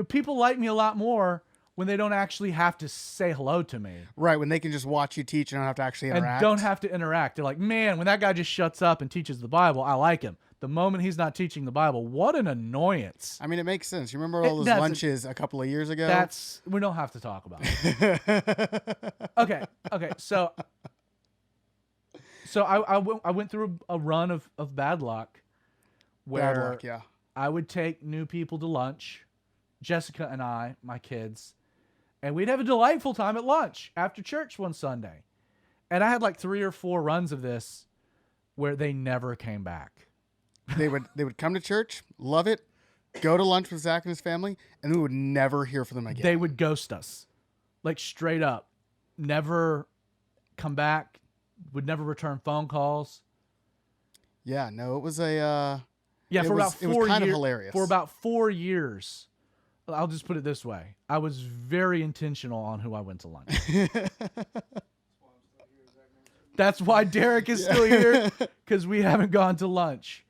[SPEAKER 1] people like me a lot more when they don't actually have to say hello to me.
[SPEAKER 2] Right, when they can just watch you teach and don't have to actually interact.
[SPEAKER 1] And don't have to interact. They're like, man, when that guy just shuts up and teaches the Bible, I like him. The moment he's not teaching the Bible, what an annoyance.
[SPEAKER 2] I mean, it makes sense. You remember all those lunches a couple of years ago?
[SPEAKER 1] We don't have to talk about it. Okay. So I went through a run of bad luck where I would take new people to lunch, Jessica and I, my kids, and we'd have a delightful time at lunch after church one Sunday. And I had like 3 or 4 runs of this where they never came back.
[SPEAKER 2] They would come to church, love it, go to lunch with Zach and his family, and we would never hear from them again.
[SPEAKER 1] They would ghost us, like straight up, never come back, would never return phone calls.
[SPEAKER 2] Yeah, no, it was for
[SPEAKER 1] about 4 years.
[SPEAKER 2] It was kind of hilarious.
[SPEAKER 1] For about 4 years, I'll just put it this way: I was very intentional on who I went to lunch. That's why Derek is still here, because we haven't gone to lunch.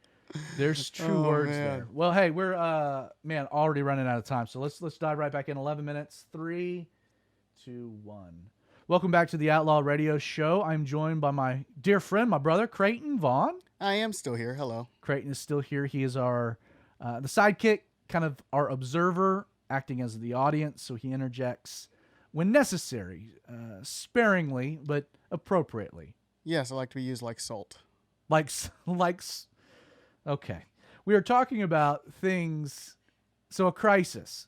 [SPEAKER 1] There's true words there. Well, hey, we're already running out of time, so let's dive right back in. 11 minutes. 3, 2, 1. Welcome back to the Outlaw Radio Show. I'm joined by my dear friend, my brother, Creighton Vaughn.
[SPEAKER 2] I am still here. Hello.
[SPEAKER 1] Creighton is still here. He is our the sidekick, kind of our observer, acting as the audience, so he interjects when necessary, sparingly, but appropriately.
[SPEAKER 2] Yes, I like to be used like salt.
[SPEAKER 1] Okay. We are talking about things, so a crisis.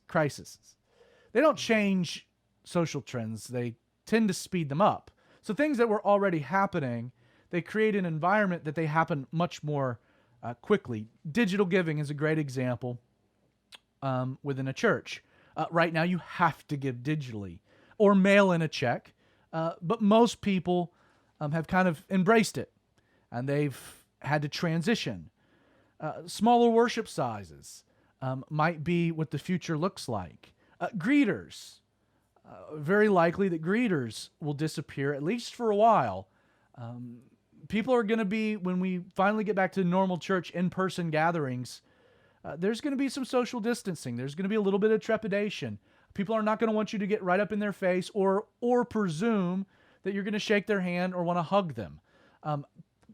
[SPEAKER 1] They don't change social trends. They tend to speed them up. So things that were already happening, they create an environment that they happen much more quickly. Digital giving is a great example within a church. Right now, you have to give digitally or mail in a check, but most people have kind of embraced it, and they've had to transition. Smaller worship sizes might be what the future looks like. Greeters, very likely that greeters will disappear, at least for a while. People are going to be, when we finally get back to normal church in-person gatherings, there's going to be some social distancing. There's going to be a little bit of trepidation. People are not going to want you to get right up in their face or presume that you're going to shake their hand or want to hug them.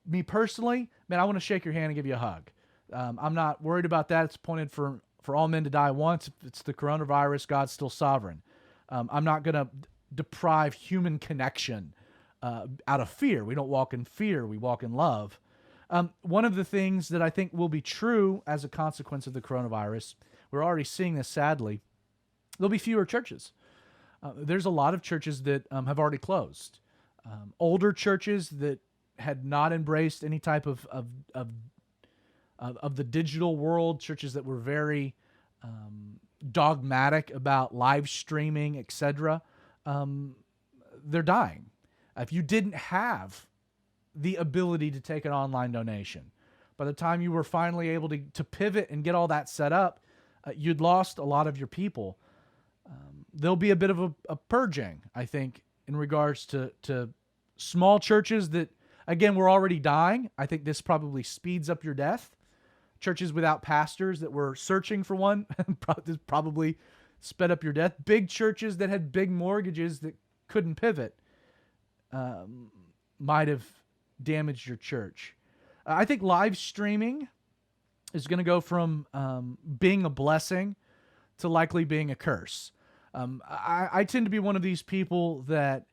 [SPEAKER 1] Me personally, man, I want to shake your hand and give you a hug. I'm not worried about that. It's appointed for all men to die once. If it's the coronavirus, God's still sovereign. I'm not going to deprive human connection out of fear. We don't walk in fear. We walk in love. One of the things that I think will be true as a consequence of the coronavirus, we're already seeing this sadly, there'll be fewer churches. There's a lot of churches that have already closed. Older churches that had not embraced any type of the digital world, churches that were very dogmatic about live streaming, etc., they're dying. If you didn't have the ability to take an online donation, by the time you were finally able to pivot and get all that set up, you'd lost a lot of your people. There'll be a bit of a purging, I think, in regards to small churches that, again, were already dying. I think this probably speeds up your death. Churches without pastors that were searching for one probably sped up your death. Big churches that had big mortgages that couldn't pivot might have damaged your church. I think live streaming is going to go from being a blessing to likely being a curse. I tend to be one of these people that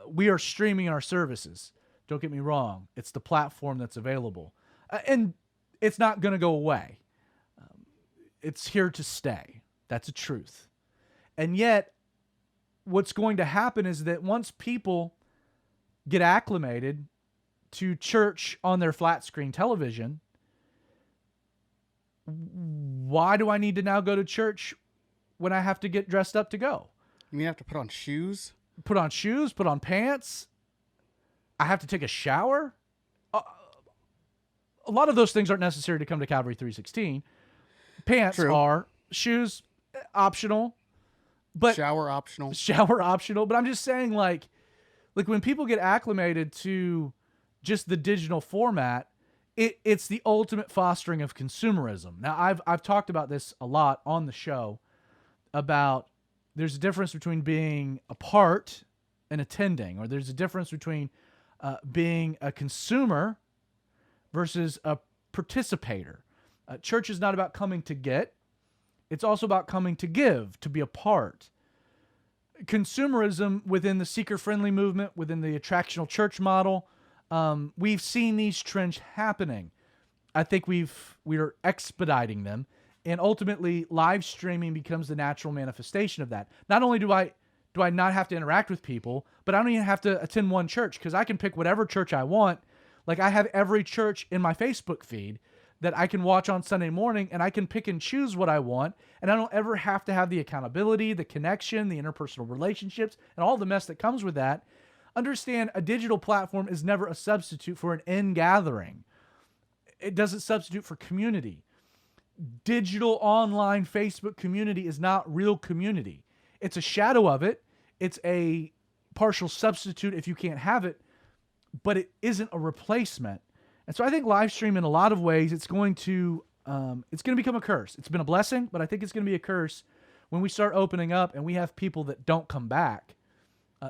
[SPEAKER 1] we are streaming our services. Don't get me wrong. It's the platform that's available. And it's not going to go away. It's here to stay. That's a truth. And yet, what's going to happen is that once people get acclimated to church on their flat screen television, why do I need to now go to church when I have to get dressed up to go?
[SPEAKER 2] You mean I have to put on shoes?
[SPEAKER 1] Put on shoes, put on pants. I have to take a shower. A lot of those things aren't necessary to come to Calvary 316. Pants
[SPEAKER 2] True.
[SPEAKER 1] are, shoes optional, but
[SPEAKER 2] Shower optional.
[SPEAKER 1] But I'm just saying, like when people get acclimated to just the digital format, it's the ultimate fostering of consumerism. Now, I've talked about this a lot on the show about there's a difference between being a part and attending, or there's a difference between being a consumer versus a participator. Church is not about coming to get. It's also about coming to give, to be a part. Consumerism within the seeker-friendly movement, within the attractional church model, we've seen these trends happening. I think we are expediting them, and ultimately live streaming becomes the natural manifestation of that. Not only do I not have to interact with people, but I don't even have to attend one church, because I can pick whatever church I want. Like, I have every church in my Facebook feed that I can watch on Sunday morning, and I can pick and choose what I want, and I don't ever have to have the accountability, the connection, the interpersonal relationships, and all the mess that comes with that. Understand, a digital platform is never a substitute for an in-gathering. It doesn't substitute for community. Digital online Facebook community is not real community. It's a shadow of it. It's a partial substitute if you can't have it, but it isn't a replacement. And so I think live stream, in a lot of ways, it's going to become a curse. It's been a blessing, but I think it's going to be a curse when we start opening up and we have people that don't come back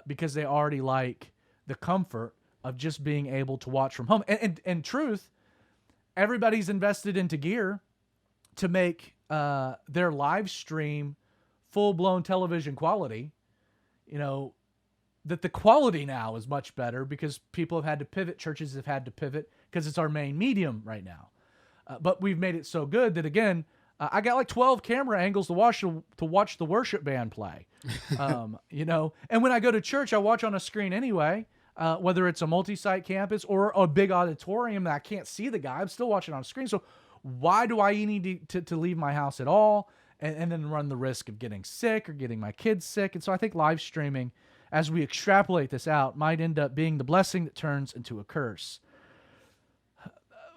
[SPEAKER 1] because they already like the comfort of just being able to watch from home. And truth, everybody's invested into gear to make their live stream full-blown television quality, that the quality now is much better because people have had to pivot, churches have had to pivot because it's our main medium right now. But we've made it so good that, again, I got like 12 camera angles to watch the worship band play, And when I go to church, I watch on a screen anyway, whether it's a multi-site campus or a big auditorium that I can't see the guy. I'm still watching on a screen. So why do I need to leave my house at all and then run the risk of getting sick or getting my kids sick? And so I think live streaming, as we extrapolate this out, might end up being the blessing that turns into a curse.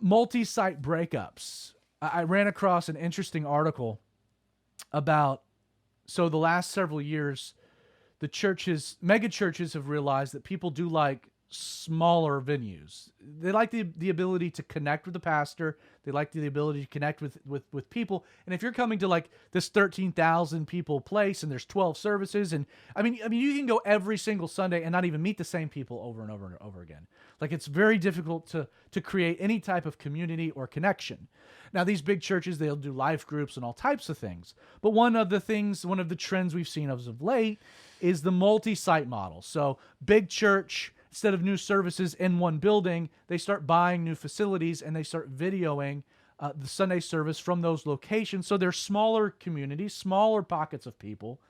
[SPEAKER 1] Multi-site breakups. I ran across an interesting article about, so the last several years, mega churches have realized that people do like smaller venues. They like the ability to connect with the pastor. They like the ability to connect with people. And if you're coming to like this 13,000 people place and there's 12 services, and I mean you can go every single Sunday and not even meet the same people over and over and over again. Like, it's very difficult to create any type of community or connection. Now, these big churches, they'll do life groups and all types of things. But one of the trends we've seen as of late is the multi-site model. So big church, instead of new services in one building, they start buying new facilities and they start videoing the Sunday service from those locations. So they're smaller communities, smaller pockets of people.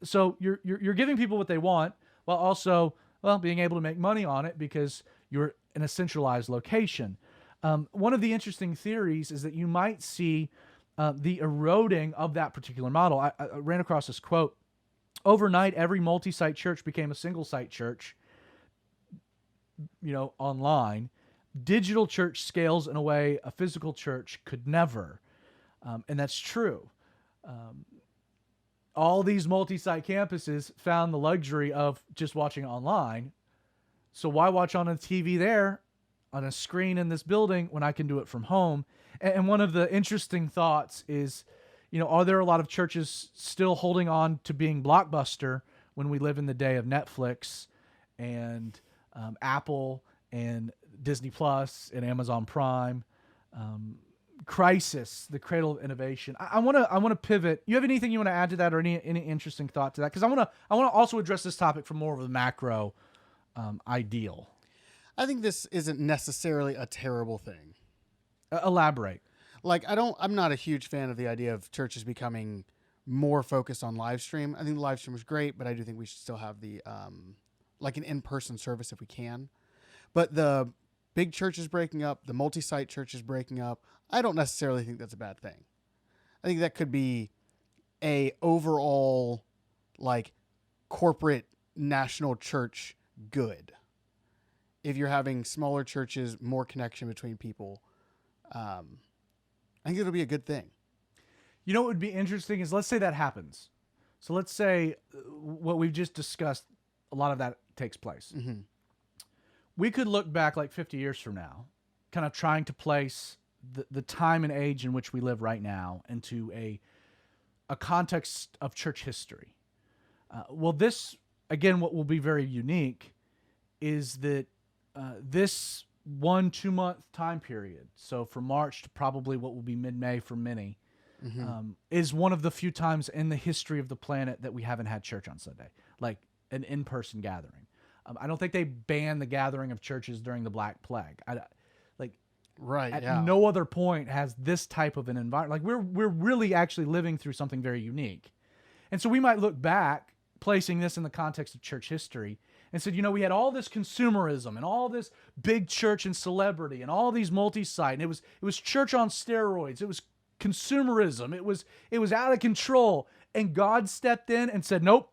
[SPEAKER 1] So you're giving people what they want while also, being able to make money on it because you're in a centralized location. One of the interesting theories is that you might see the eroding of that particular model. I ran across this quote. Overnight, every multi-site church became a single-site church, online. Digital church scales in a way a physical church could never. And that's true. All these multi-site campuses found the luxury of just watching online. So why watch on a TV there, on a screen in this building, when I can do it from home? And one of the interesting thoughts is, are there a lot of churches still holding on to being Blockbuster when we live in the day of Netflix and Apple and Disney Plus and Amazon Prime? Crisis, the cradle of innovation. I want to pivot. You have anything you want to add to that, or any interesting thought to that? Because I want to also address this topic from more of a macro ideal.
[SPEAKER 2] I think this isn't necessarily a terrible thing.
[SPEAKER 1] Elaborate.
[SPEAKER 2] Like, I'm not a huge fan of the idea of churches becoming more focused on live stream. I think the live stream is great, but I do think we should still have the like an in-person service if we can. But the big churches breaking up, the multi-site churches breaking up, I don't necessarily think that's a bad thing. I think that could be a overall, like, corporate national church good. If you're having smaller churches, more connection between people, I think it'll be a good thing.
[SPEAKER 1] What would be interesting is, let's say that happens. So let's say what we've just discussed, a lot of that takes place. Mm-hmm. We could look back like 50 years from now, kind of trying to place the time and age in which we live right now into a context of church history. This, again, what will be very unique is that this 1-2 month time period, so from March to probably what will be mid-May for many, mm-hmm. Is one of the few times in the history of the planet that we haven't had church on Sunday, like an in-person gathering. I don't think they banned the gathering of churches during the Black Plague. No other point has this type of an environment. Like, we're really actually living through something very unique. And so we might look back, placing this in the context of church history, and said, we had all this consumerism and all this big church and celebrity and all these multi-site, and it was church on steroids. It was consumerism. It was out of control. And God stepped in and said, nope,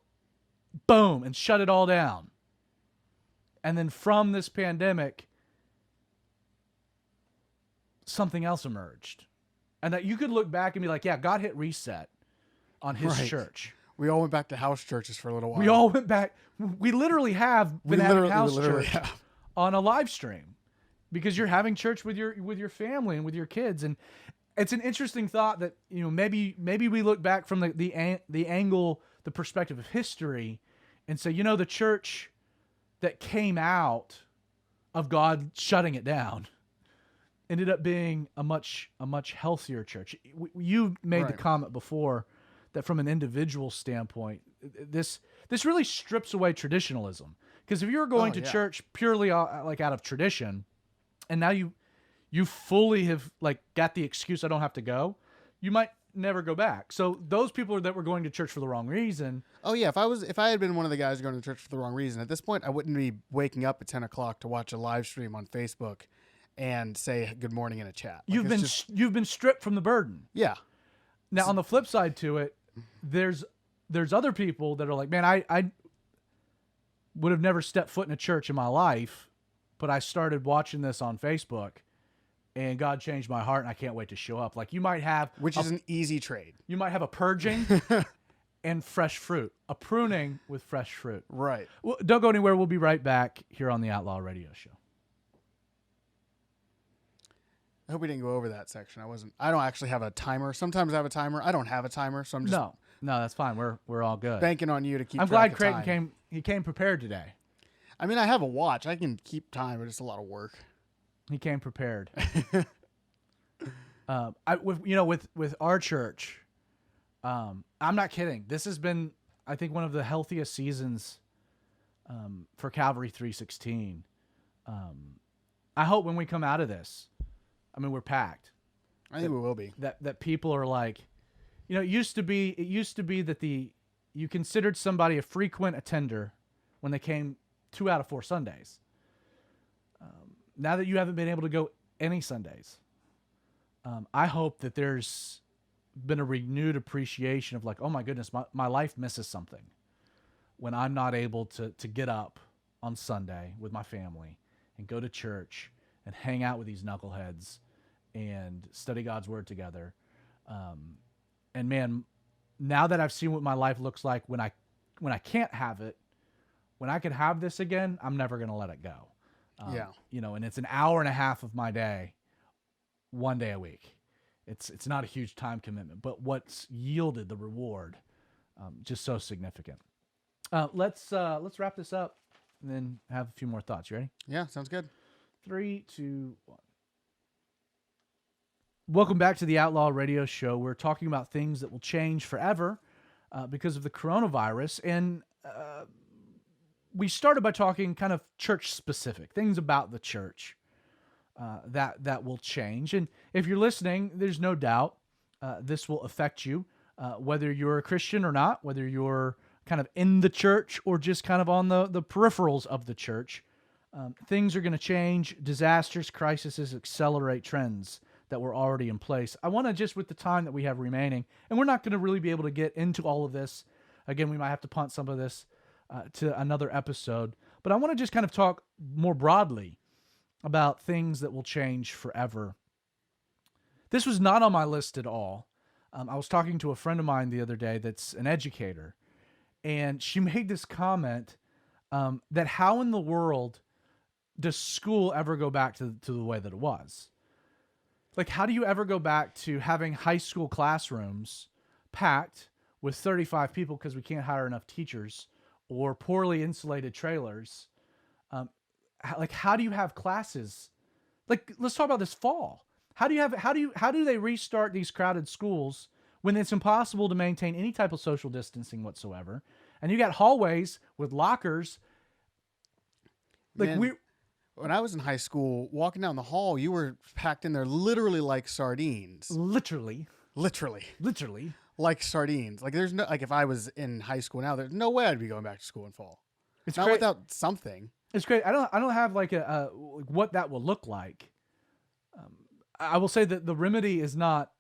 [SPEAKER 1] boom, and shut it all down. And then from this pandemic, something else emerged. And that you could look back and be like, yeah, God hit reset on his church.
[SPEAKER 2] We all went back to house churches for a little while.
[SPEAKER 1] We all went back. We literally have been having house church on a live stream because you're having church with your family and with your kids. And it's an interesting thought that, maybe we look back from the angle, the perspective of history, and say, the church that came out of God shutting it down ended up being a much healthier church. You made the
[SPEAKER 2] Right.
[SPEAKER 1] comment before that from an individual standpoint, this really strips away traditionalism. Because if you're going
[SPEAKER 2] Oh,
[SPEAKER 1] to
[SPEAKER 2] yeah.
[SPEAKER 1] church purely like out of tradition, and now you fully have like got the excuse I don't have to go, you might never go back. So those people that were going to church for the wrong reason.
[SPEAKER 2] Oh yeah, if I had been one of the guys going to church for the wrong reason, at this point I wouldn't be waking up at 10 o'clock to watch a live stream on Facebook and say good morning in a chat. Like,
[SPEAKER 1] You've been stripped from the burden.
[SPEAKER 2] yeah.
[SPEAKER 1] Now on the flip side to it, there's other people that are like, man, I would have never stepped foot in a church in my life, but I started watching this on Facebook, and God changed my heart, and I can't wait to show up. Like you might have,
[SPEAKER 2] Which is an easy trade.
[SPEAKER 1] you might have a purging and fresh fruit, a pruning with fresh fruit.
[SPEAKER 2] Right.
[SPEAKER 1] Well, don't go anywhere. We'll be right back here on the Outlaw Radio Show.
[SPEAKER 2] I hope we didn't go over that section. I don't actually have a timer. Sometimes I have a timer. I don't have a timer, so I'm just
[SPEAKER 1] No, that's fine. We're all good.
[SPEAKER 2] banking on you to keep
[SPEAKER 1] I'm
[SPEAKER 2] track
[SPEAKER 1] glad
[SPEAKER 2] of
[SPEAKER 1] Creighton
[SPEAKER 2] time.
[SPEAKER 1] came prepared today.
[SPEAKER 2] I mean, I have a watch. I can keep time, but it's a lot of work.
[SPEAKER 1] He came prepared. With our church, I'm not kidding. This has been, I think, one of the healthiest seasons for Calvary 316. I hope when we come out of this, I mean, we're packed.
[SPEAKER 2] I think we will be.
[SPEAKER 1] That people are like, it used to be that you considered somebody a frequent attender when they came 2 out of 4 Sundays. Now that you haven't been able to go any Sundays, I hope that there's been a renewed appreciation of like, oh my goodness, my life misses something when I'm not able to get up on Sunday with my family and go to church and hang out with these knuckleheads and study God's word together. And man, now that I've seen what my life looks like when I can't have it, when I can have this again, I'm never going to let it go.
[SPEAKER 2] Yeah.
[SPEAKER 1] And it's an hour and a half of my day, one day a week. It's not a huge time commitment, but what's yielded the reward, just so significant. Let's wrap this up and then have a few more thoughts. You ready?
[SPEAKER 2] Yeah, sounds good.
[SPEAKER 1] 3, 2, 1. Welcome back to the Outlaw Radio Show. We're talking about things that will change forever because of the coronavirus. And we started by talking kind of church-specific, things about the church that will change. And if you're listening, there's no doubt this will affect you, whether you're a Christian or not, whether you're kind of in the church or just kind of on the peripherals of the church. Things are going to change. Disasters, crises accelerate trends that were already in place. I want to just, with the time that we have remaining, and we're not going to really be able to get into all of this. Again, we might have to punt some of this to another episode. But I want to just kind of talk more broadly about things that will change forever. This was not on my list at all. I was talking to a friend of mine the other day that's an educator, and she made this comment that how in the world does school ever go back to the way that it was? Like, how do you ever go back to having high school classrooms packed with 35 people because we can't hire enough teachers, or poorly insulated trailers? How do you have classes? Like, let's talk about this fall. How do they restart these crowded schools when it's impossible to maintain any type of social distancing whatsoever? And you got hallways with lockers.
[SPEAKER 2] When I was in high school, walking down the hall, you were packed in there literally like sardines.
[SPEAKER 1] Literally.
[SPEAKER 2] Like sardines. Like there's no, like if I was in high school now, there's no way I'd be going back to school in fall.
[SPEAKER 1] It's
[SPEAKER 2] not
[SPEAKER 1] great.
[SPEAKER 2] Without something.
[SPEAKER 1] It's great. I don't have like what that will look like. I will say that the remedy is not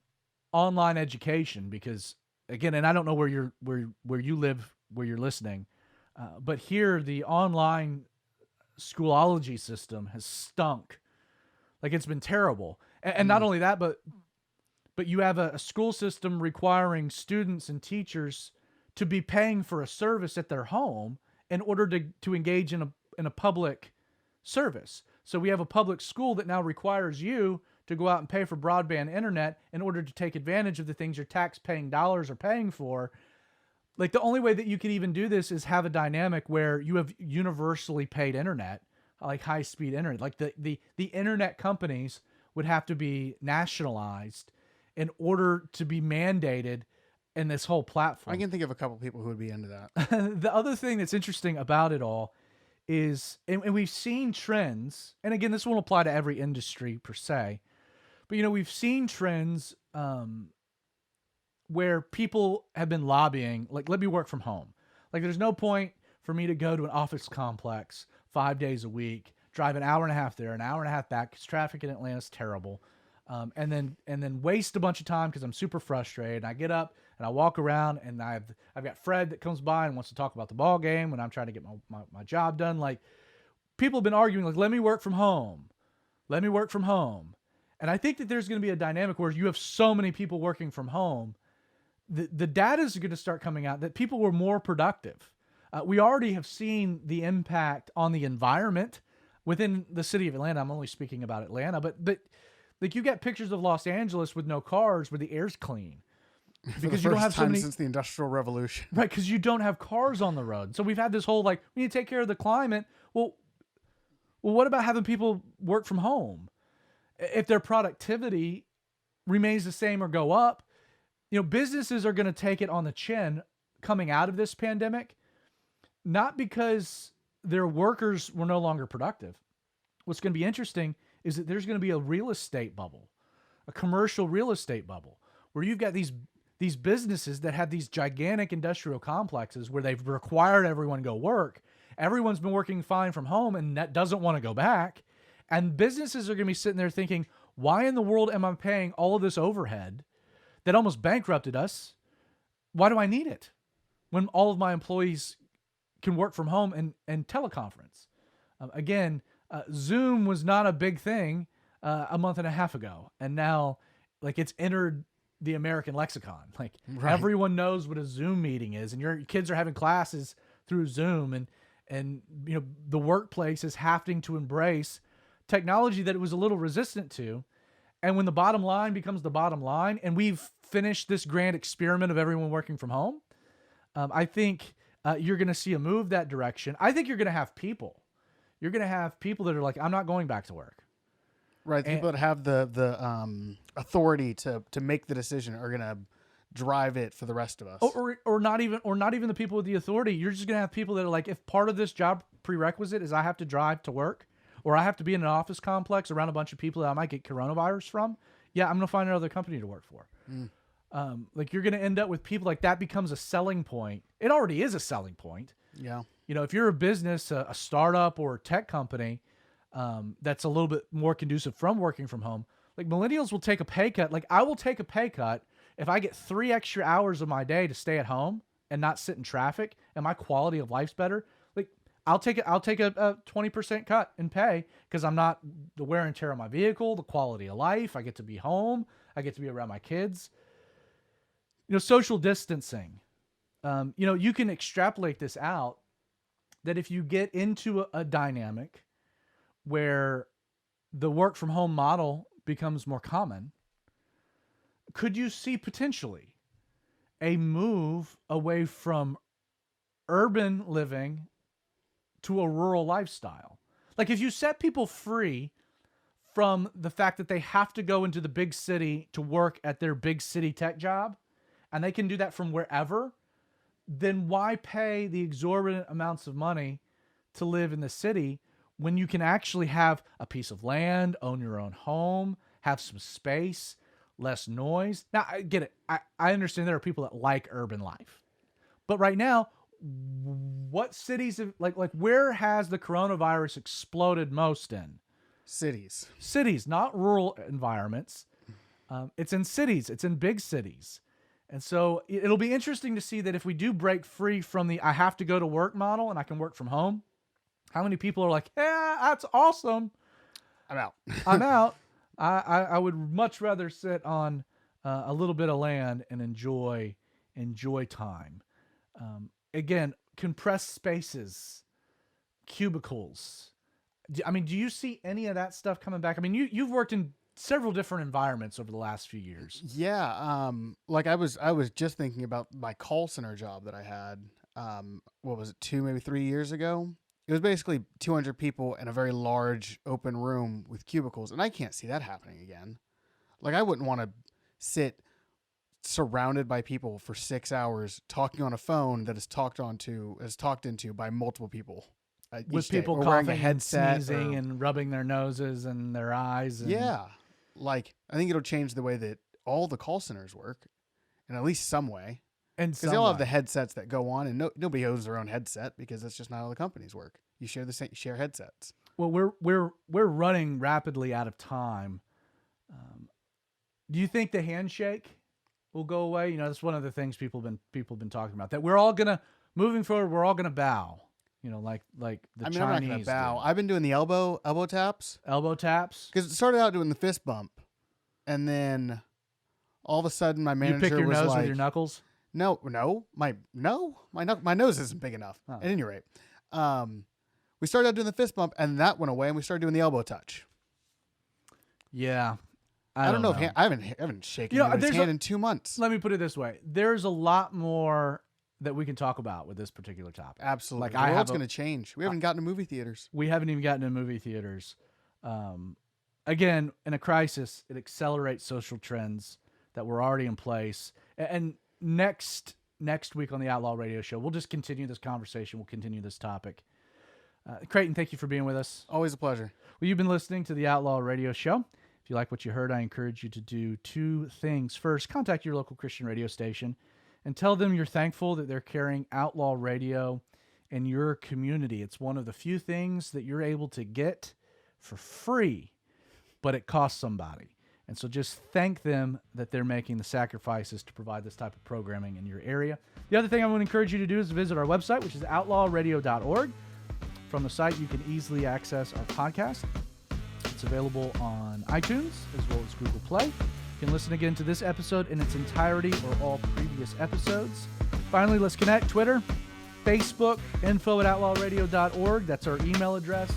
[SPEAKER 1] online education because, again, and I don't know where you live, where you're listening, but here the online schoolology system has stunk. Like, it's been terrible. And not only that, but you have a school system requiring students and teachers to be paying for a service at their home in order to engage in a public service. So we have a public school that now requires you to go out and pay for broadband internet in order to take advantage of the things your tax-paying dollars are paying for. Like, the only way that you can even do this is have a dynamic where you have universally paid internet, like high-speed internet. Like the internet companies would have to be nationalized in order to be mandated in this whole platform.
[SPEAKER 2] I can think of a couple people who would be into that.
[SPEAKER 1] The other thing that's interesting about it all is, and we've seen trends, and again, this won't apply to every industry per se, but we've seen trends where people have been lobbying, like, let me work from home. Like, there's no point for me to go to an office complex 5 days a week, drive an hour and a half there, an hour and a half back, because traffic in Atlanta is terrible, and then waste a bunch of time because I'm super frustrated. And I get up and I walk around, and I've got Fred that comes by and wants to talk about the ball game when I'm trying to get my job done. Like, people have been arguing, like, let me work from home. Let me work from home. And I think that there's going to be a dynamic where you have so many people working from home, the data is going to start coming out that people were more productive. We already have seen the impact on the environment within the city of Atlanta. I'm only speaking about Atlanta, but like, you get pictures of Los Angeles with no cars where the air's clean.
[SPEAKER 2] Because you don't have so many since the Industrial Revolution.
[SPEAKER 1] Right, because you don't have cars on the road. So we've had this whole, like, we need to take care of the climate. Well, what about having people work from home? If their productivity remains the same or go up, businesses are going to take it on the chin coming out of this pandemic, not because their workers were no longer productive. What's going to be interesting is that there's going to be a real estate bubble, a commercial real estate bubble, where you've got these businesses that have these gigantic industrial complexes where they've required everyone to go work. Everyone's been working fine from home and that doesn't want to go back. And businesses are going to be sitting there thinking, why in the world am I paying all of this overhead that almost bankrupted us? Why do I need it when all of my employees can work from home and teleconference? Again, Zoom was not a big thing a month and a half ago. And now, like, it's entered the American lexicon. Like,
[SPEAKER 2] right.
[SPEAKER 1] Everyone knows what a Zoom meeting is, and your kids are having classes through Zoom, and the workplace is having to embrace technology that it was a little resistant to. And when the bottom line becomes the bottom line, and we've finished this grand experiment of everyone working from home, I think you're going to see a move that direction. I think you're going to have people. You're going to have people that are like, I'm not going back to work.
[SPEAKER 2] Right. People that have the authority to make the decision are going to drive it for the rest of us.
[SPEAKER 1] Or not even the people with the authority. You're just going to have people that are like, if part of this job prerequisite is I have to drive to work, or I have to be in an office complex around a bunch of people that I might get coronavirus from, yeah, I'm going to find another company to work for. Like, you're going to end up with people like that becomes a selling point. It already is a selling point.
[SPEAKER 2] Yeah.
[SPEAKER 1] If you're a business, a startup or a tech company that's a little bit more conducive from working from home, like, millennials will take a pay cut. Like, I will take a pay cut if I get 3 extra hours of my day to stay at home and not sit in traffic, and my quality of life's better. Like, I'll take a 20% cut in pay because I'm not the wear and tear on my vehicle, the quality of life. I get to be home. I get to be around my kids. Social distancing. You can extrapolate this out that if you get into a dynamic where the work from home model becomes more common, could you see potentially a move away from urban living to a rural lifestyle? Like, if you set people free from the fact that they have to go into the big city to work at their big city tech job, and they can do that from wherever, then why pay the exorbitant amounts of money to live in the city when you can actually have a piece of land, own your own home, have some space, less noise? Now, I get it. I understand there are people that like urban life. But right now, what cities have, like where has the coronavirus exploded most in?
[SPEAKER 2] Cities.
[SPEAKER 1] Cities, not rural environments. It's in cities. It's in big cities. And so it'll be interesting to see that if we do break free from the I have to go to work model and I can work from home, how many people are like, yeah, that's awesome.
[SPEAKER 2] I'm out.
[SPEAKER 1] I'm out. I would much rather sit on a little bit of land and enjoy time. Again, compressed spaces, cubicles. Do you see any of that stuff coming back? I mean, you've worked in several different environments over the last few years.
[SPEAKER 2] Yeah. Like I was just thinking about my call center job that I had, what was it, 2, maybe 3 years ago? it was basically 200 people in a very large open room with cubicles, and I can't see that happening again. Like, I wouldn't want to sit surrounded by people for 6 hours talking on a phone that is talked into by multiple people.
[SPEAKER 1] With people coughing and sneezing and rubbing their noses and their eyes. And
[SPEAKER 2] yeah. Like, I think it'll change the way that all the call centers work in at least some way.
[SPEAKER 1] And
[SPEAKER 2] because they all have the headsets that go on, and nobody owns their own headset because that's just not how the companies work. You share headsets.
[SPEAKER 1] Well, we're running rapidly out of time. Do you think the handshake will go away? You know, that's one of the things people have been talking about. That we're all moving forward. We're all gonna bow. You know, like the Chinese.
[SPEAKER 2] I'm not gonna bow. I've been doing the elbow taps.
[SPEAKER 1] Elbow taps.
[SPEAKER 2] Because it started out doing the fist bump, and then all of a sudden my manager was like,
[SPEAKER 1] "You pick your nose with your knuckles."
[SPEAKER 2] No, my nose isn't big enough. At any rate, we started out doing the fist bump, and that went away, and we started doing the elbow touch.
[SPEAKER 1] Yeah,
[SPEAKER 2] I don't know. If I haven't shaken his hand in 2 months.
[SPEAKER 1] Let me put it this way: there's a lot more that we can talk about with this particular topic.
[SPEAKER 2] Absolutely, the world's going to change. We haven't gotten to movie theaters.
[SPEAKER 1] We haven't even gotten to movie theaters. Again, in a crisis, it accelerates social trends that were already in place, and next week on the Outlaw Radio Show, we'll just continue this conversation. We'll continue this topic. Creighton, thank you for being with us.
[SPEAKER 2] Always a pleasure.
[SPEAKER 1] Well, you've been listening to the Outlaw Radio Show. If you like what you heard, I encourage you to do two things. First, contact your local Christian radio station and tell them you're thankful that they're carrying Outlaw Radio in your community. It's one of the few things that you're able to get for free, but it costs somebody. And so just thank them that they're making the sacrifices to provide this type of programming in your area. The other thing I want to encourage you to do is visit our website, which is outlawradio.org. From the site, you can easily access our podcast. It's available on iTunes as well as Google Play. You can listen again to this episode in its entirety or all previous episodes. Finally, let's connect. Twitter, Facebook, info@outlawradio.org. That's our email address.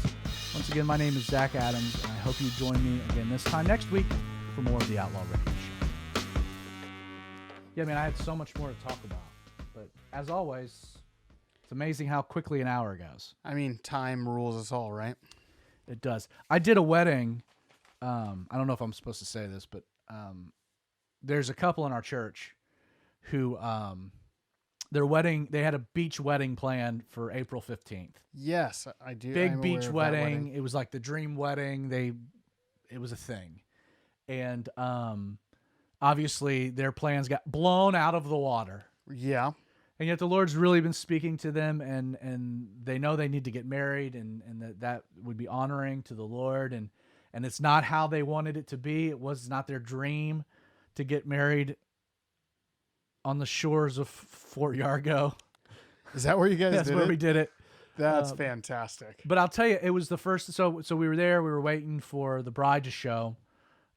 [SPEAKER 1] Once again, my name is Zach Adams, and I hope you join me again this time next week for more of the Outlaw Radio Show. Yeah, man, I had so much more to talk about. But as always, it's amazing how quickly an hour goes.
[SPEAKER 2] I mean, time rules us all, right?
[SPEAKER 1] It does. I did a wedding. I don't know if I'm supposed to say this, but there's a couple in our church who their wedding, they had a beach wedding planned for April 15th.
[SPEAKER 2] Yes, I do.
[SPEAKER 1] Big beach wedding. It was like the dream wedding. It was a thing. And obviously their plans got blown out of the water.
[SPEAKER 2] Yeah.
[SPEAKER 1] And yet the Lord's really been speaking to them, and they know they need to get married, and that would be honoring to the Lord. And it's not how they wanted it to be. It was not their dream to get married on the shores of Fort Yargo.
[SPEAKER 2] Is that where you guys did it?
[SPEAKER 1] That's where we did it.
[SPEAKER 2] That's fantastic.
[SPEAKER 1] But I'll tell you, it was the first. So we were there. We were waiting for the bride to show.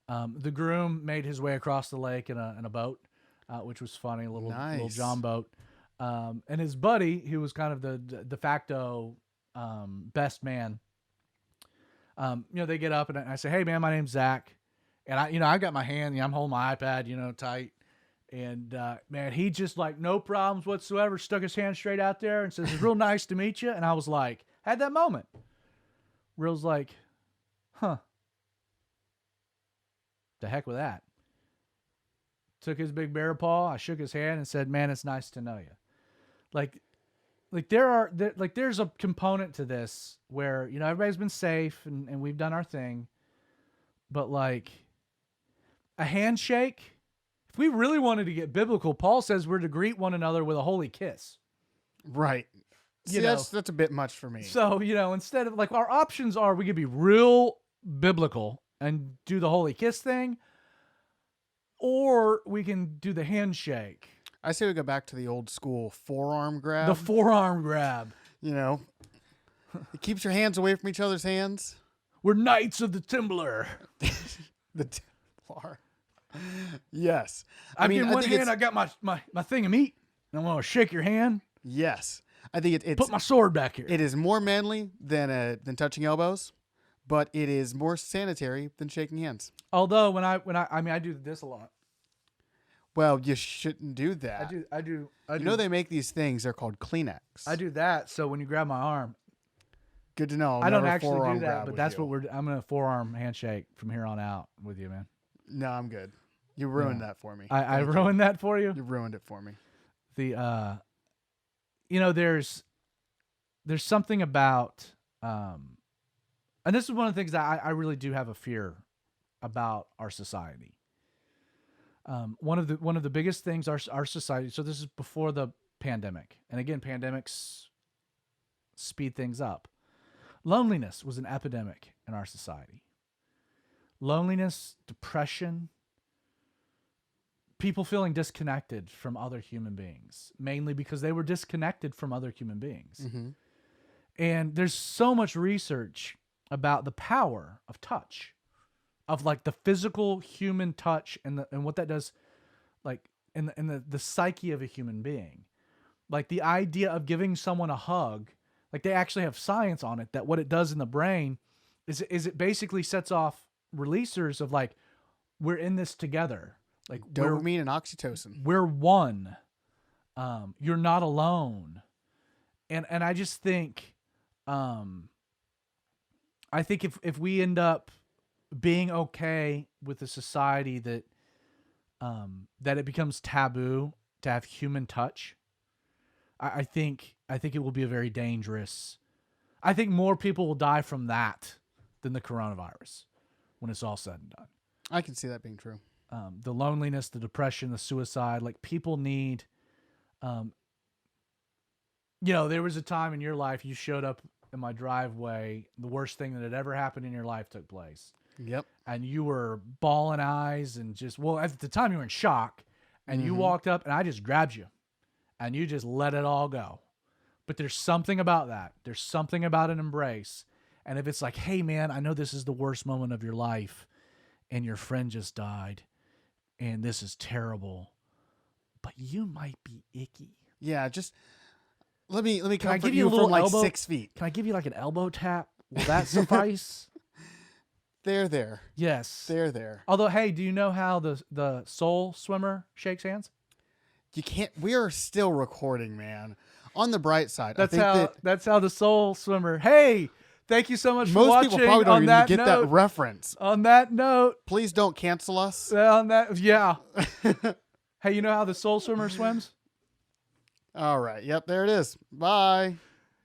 [SPEAKER 1] The groom made his way across the lake in a boat, which was funny, a little John boat. And his buddy, who was kind of the de facto best man, they get up and I say, "Hey, man, my name's Zach," and I got my hand, I'm holding my iPad, tight, and man, he just like no problems whatsoever, stuck his hand straight out there and says, "It's real nice to meet you," and I was like, had that moment, real's like, huh, the heck with that. Took his big bear paw, I shook his hand and said, "Man, it's nice to know you." Like there's a component to this where, everybody's been safe and we've done our thing, but like a handshake, if we really wanted to get biblical, Paul says we're to greet one another with a holy kiss.
[SPEAKER 2] Right. See, that's a bit much for me.
[SPEAKER 1] So, instead of like our options are, we could be real biblical and do the holy kiss thing, or we can do the handshake.
[SPEAKER 2] I say we go back to the old school forearm grab.
[SPEAKER 1] The forearm grab.
[SPEAKER 2] It keeps your hands away from each other's hands.
[SPEAKER 1] We're Knights of the Templar.
[SPEAKER 2] The Templar. Yes.
[SPEAKER 1] I mean, in one hand, I got my thing of meat, and I'm going to shake your hand.
[SPEAKER 2] Yes. I think it's...
[SPEAKER 1] Put my sword back here.
[SPEAKER 2] It is more manly than touching elbows, but it is more sanitary than shaking hands.
[SPEAKER 1] Although, when I do this a lot.
[SPEAKER 2] Well, you shouldn't do that.
[SPEAKER 1] I do.
[SPEAKER 2] They make these things. They're called Kleenex.
[SPEAKER 1] I do that. So when you grab my arm,
[SPEAKER 2] Good to know.
[SPEAKER 1] I don't
[SPEAKER 2] Never
[SPEAKER 1] actually do
[SPEAKER 2] forearm
[SPEAKER 1] that,
[SPEAKER 2] grab
[SPEAKER 1] but
[SPEAKER 2] with
[SPEAKER 1] that's
[SPEAKER 2] you.
[SPEAKER 1] what I'm gonna forearm handshake from here on out with you, man.
[SPEAKER 2] No, I'm good. You ruined that for me.
[SPEAKER 1] I
[SPEAKER 2] Thank you.
[SPEAKER 1] ruined that for you.
[SPEAKER 2] You ruined it for me.
[SPEAKER 1] The there's something about and this is one of the things that I really do have a fear about our society. One of the biggest things our society. So this is before the pandemic, and again, pandemics speed things up. Loneliness was an epidemic in our society. Loneliness, depression, people feeling disconnected from other human beings, mainly because they were disconnected from other human beings.
[SPEAKER 2] Mm-hmm.
[SPEAKER 1] And there's so much research about the power of touch, of like the physical human touch and what that does, like in the psyche of a human being. Like the idea of giving someone a hug, like they actually have science on it, that what it does in the brain is it basically sets off releasers of like, we're in this together. Like
[SPEAKER 2] Dopamine and oxytocin.
[SPEAKER 1] we're one. You're not alone. And I just think, I think if we end up being okay with a society that it becomes taboo to have human touch, I think it will be a very dangerous. I think more people will die from that than the coronavirus when it's all said and done.
[SPEAKER 2] I can see that being true.
[SPEAKER 1] The loneliness, the depression, the suicide, like people need, there was a time in your life you showed up in my driveway. The worst thing that had ever happened in your life took place.
[SPEAKER 2] Yep.
[SPEAKER 1] And you were bawling eyes and at the time you were in shock, and you walked up and I just grabbed you and you just let it all go. But there's something about that. There's something about an embrace. And if it's like, hey man, I know this is the worst moment of your life and your friend just died and this is terrible, but you might be icky.
[SPEAKER 2] Yeah, just let me
[SPEAKER 1] Can I
[SPEAKER 2] comfort
[SPEAKER 1] give you a
[SPEAKER 2] you
[SPEAKER 1] little
[SPEAKER 2] from like
[SPEAKER 1] elbow?
[SPEAKER 2] 6 feet.
[SPEAKER 1] Can I give you like an elbow tap? Will that suffice?
[SPEAKER 2] There.
[SPEAKER 1] Yes.
[SPEAKER 2] There.
[SPEAKER 1] Although, hey, do you know how the soul swimmer shakes hands?
[SPEAKER 2] You can't. We are still recording, man. On the bright side,
[SPEAKER 1] That's
[SPEAKER 2] I think
[SPEAKER 1] that's how the soul swimmer. Hey, thank you so much
[SPEAKER 2] that
[SPEAKER 1] for
[SPEAKER 2] most
[SPEAKER 1] watching.
[SPEAKER 2] people probably don't
[SPEAKER 1] on
[SPEAKER 2] even
[SPEAKER 1] that
[SPEAKER 2] get
[SPEAKER 1] note,
[SPEAKER 2] that reference.
[SPEAKER 1] On that note,
[SPEAKER 2] Please don't cancel us.
[SPEAKER 1] on that, yeah. Hey, you know how the soul swimmer swims?
[SPEAKER 2] All right. Yep. There it is. Bye.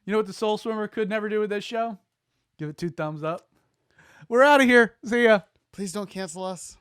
[SPEAKER 1] You know what the soul swimmer could never do with this show? Give it 2 thumbs up. We're out of here. See ya.
[SPEAKER 2] Please don't cancel us.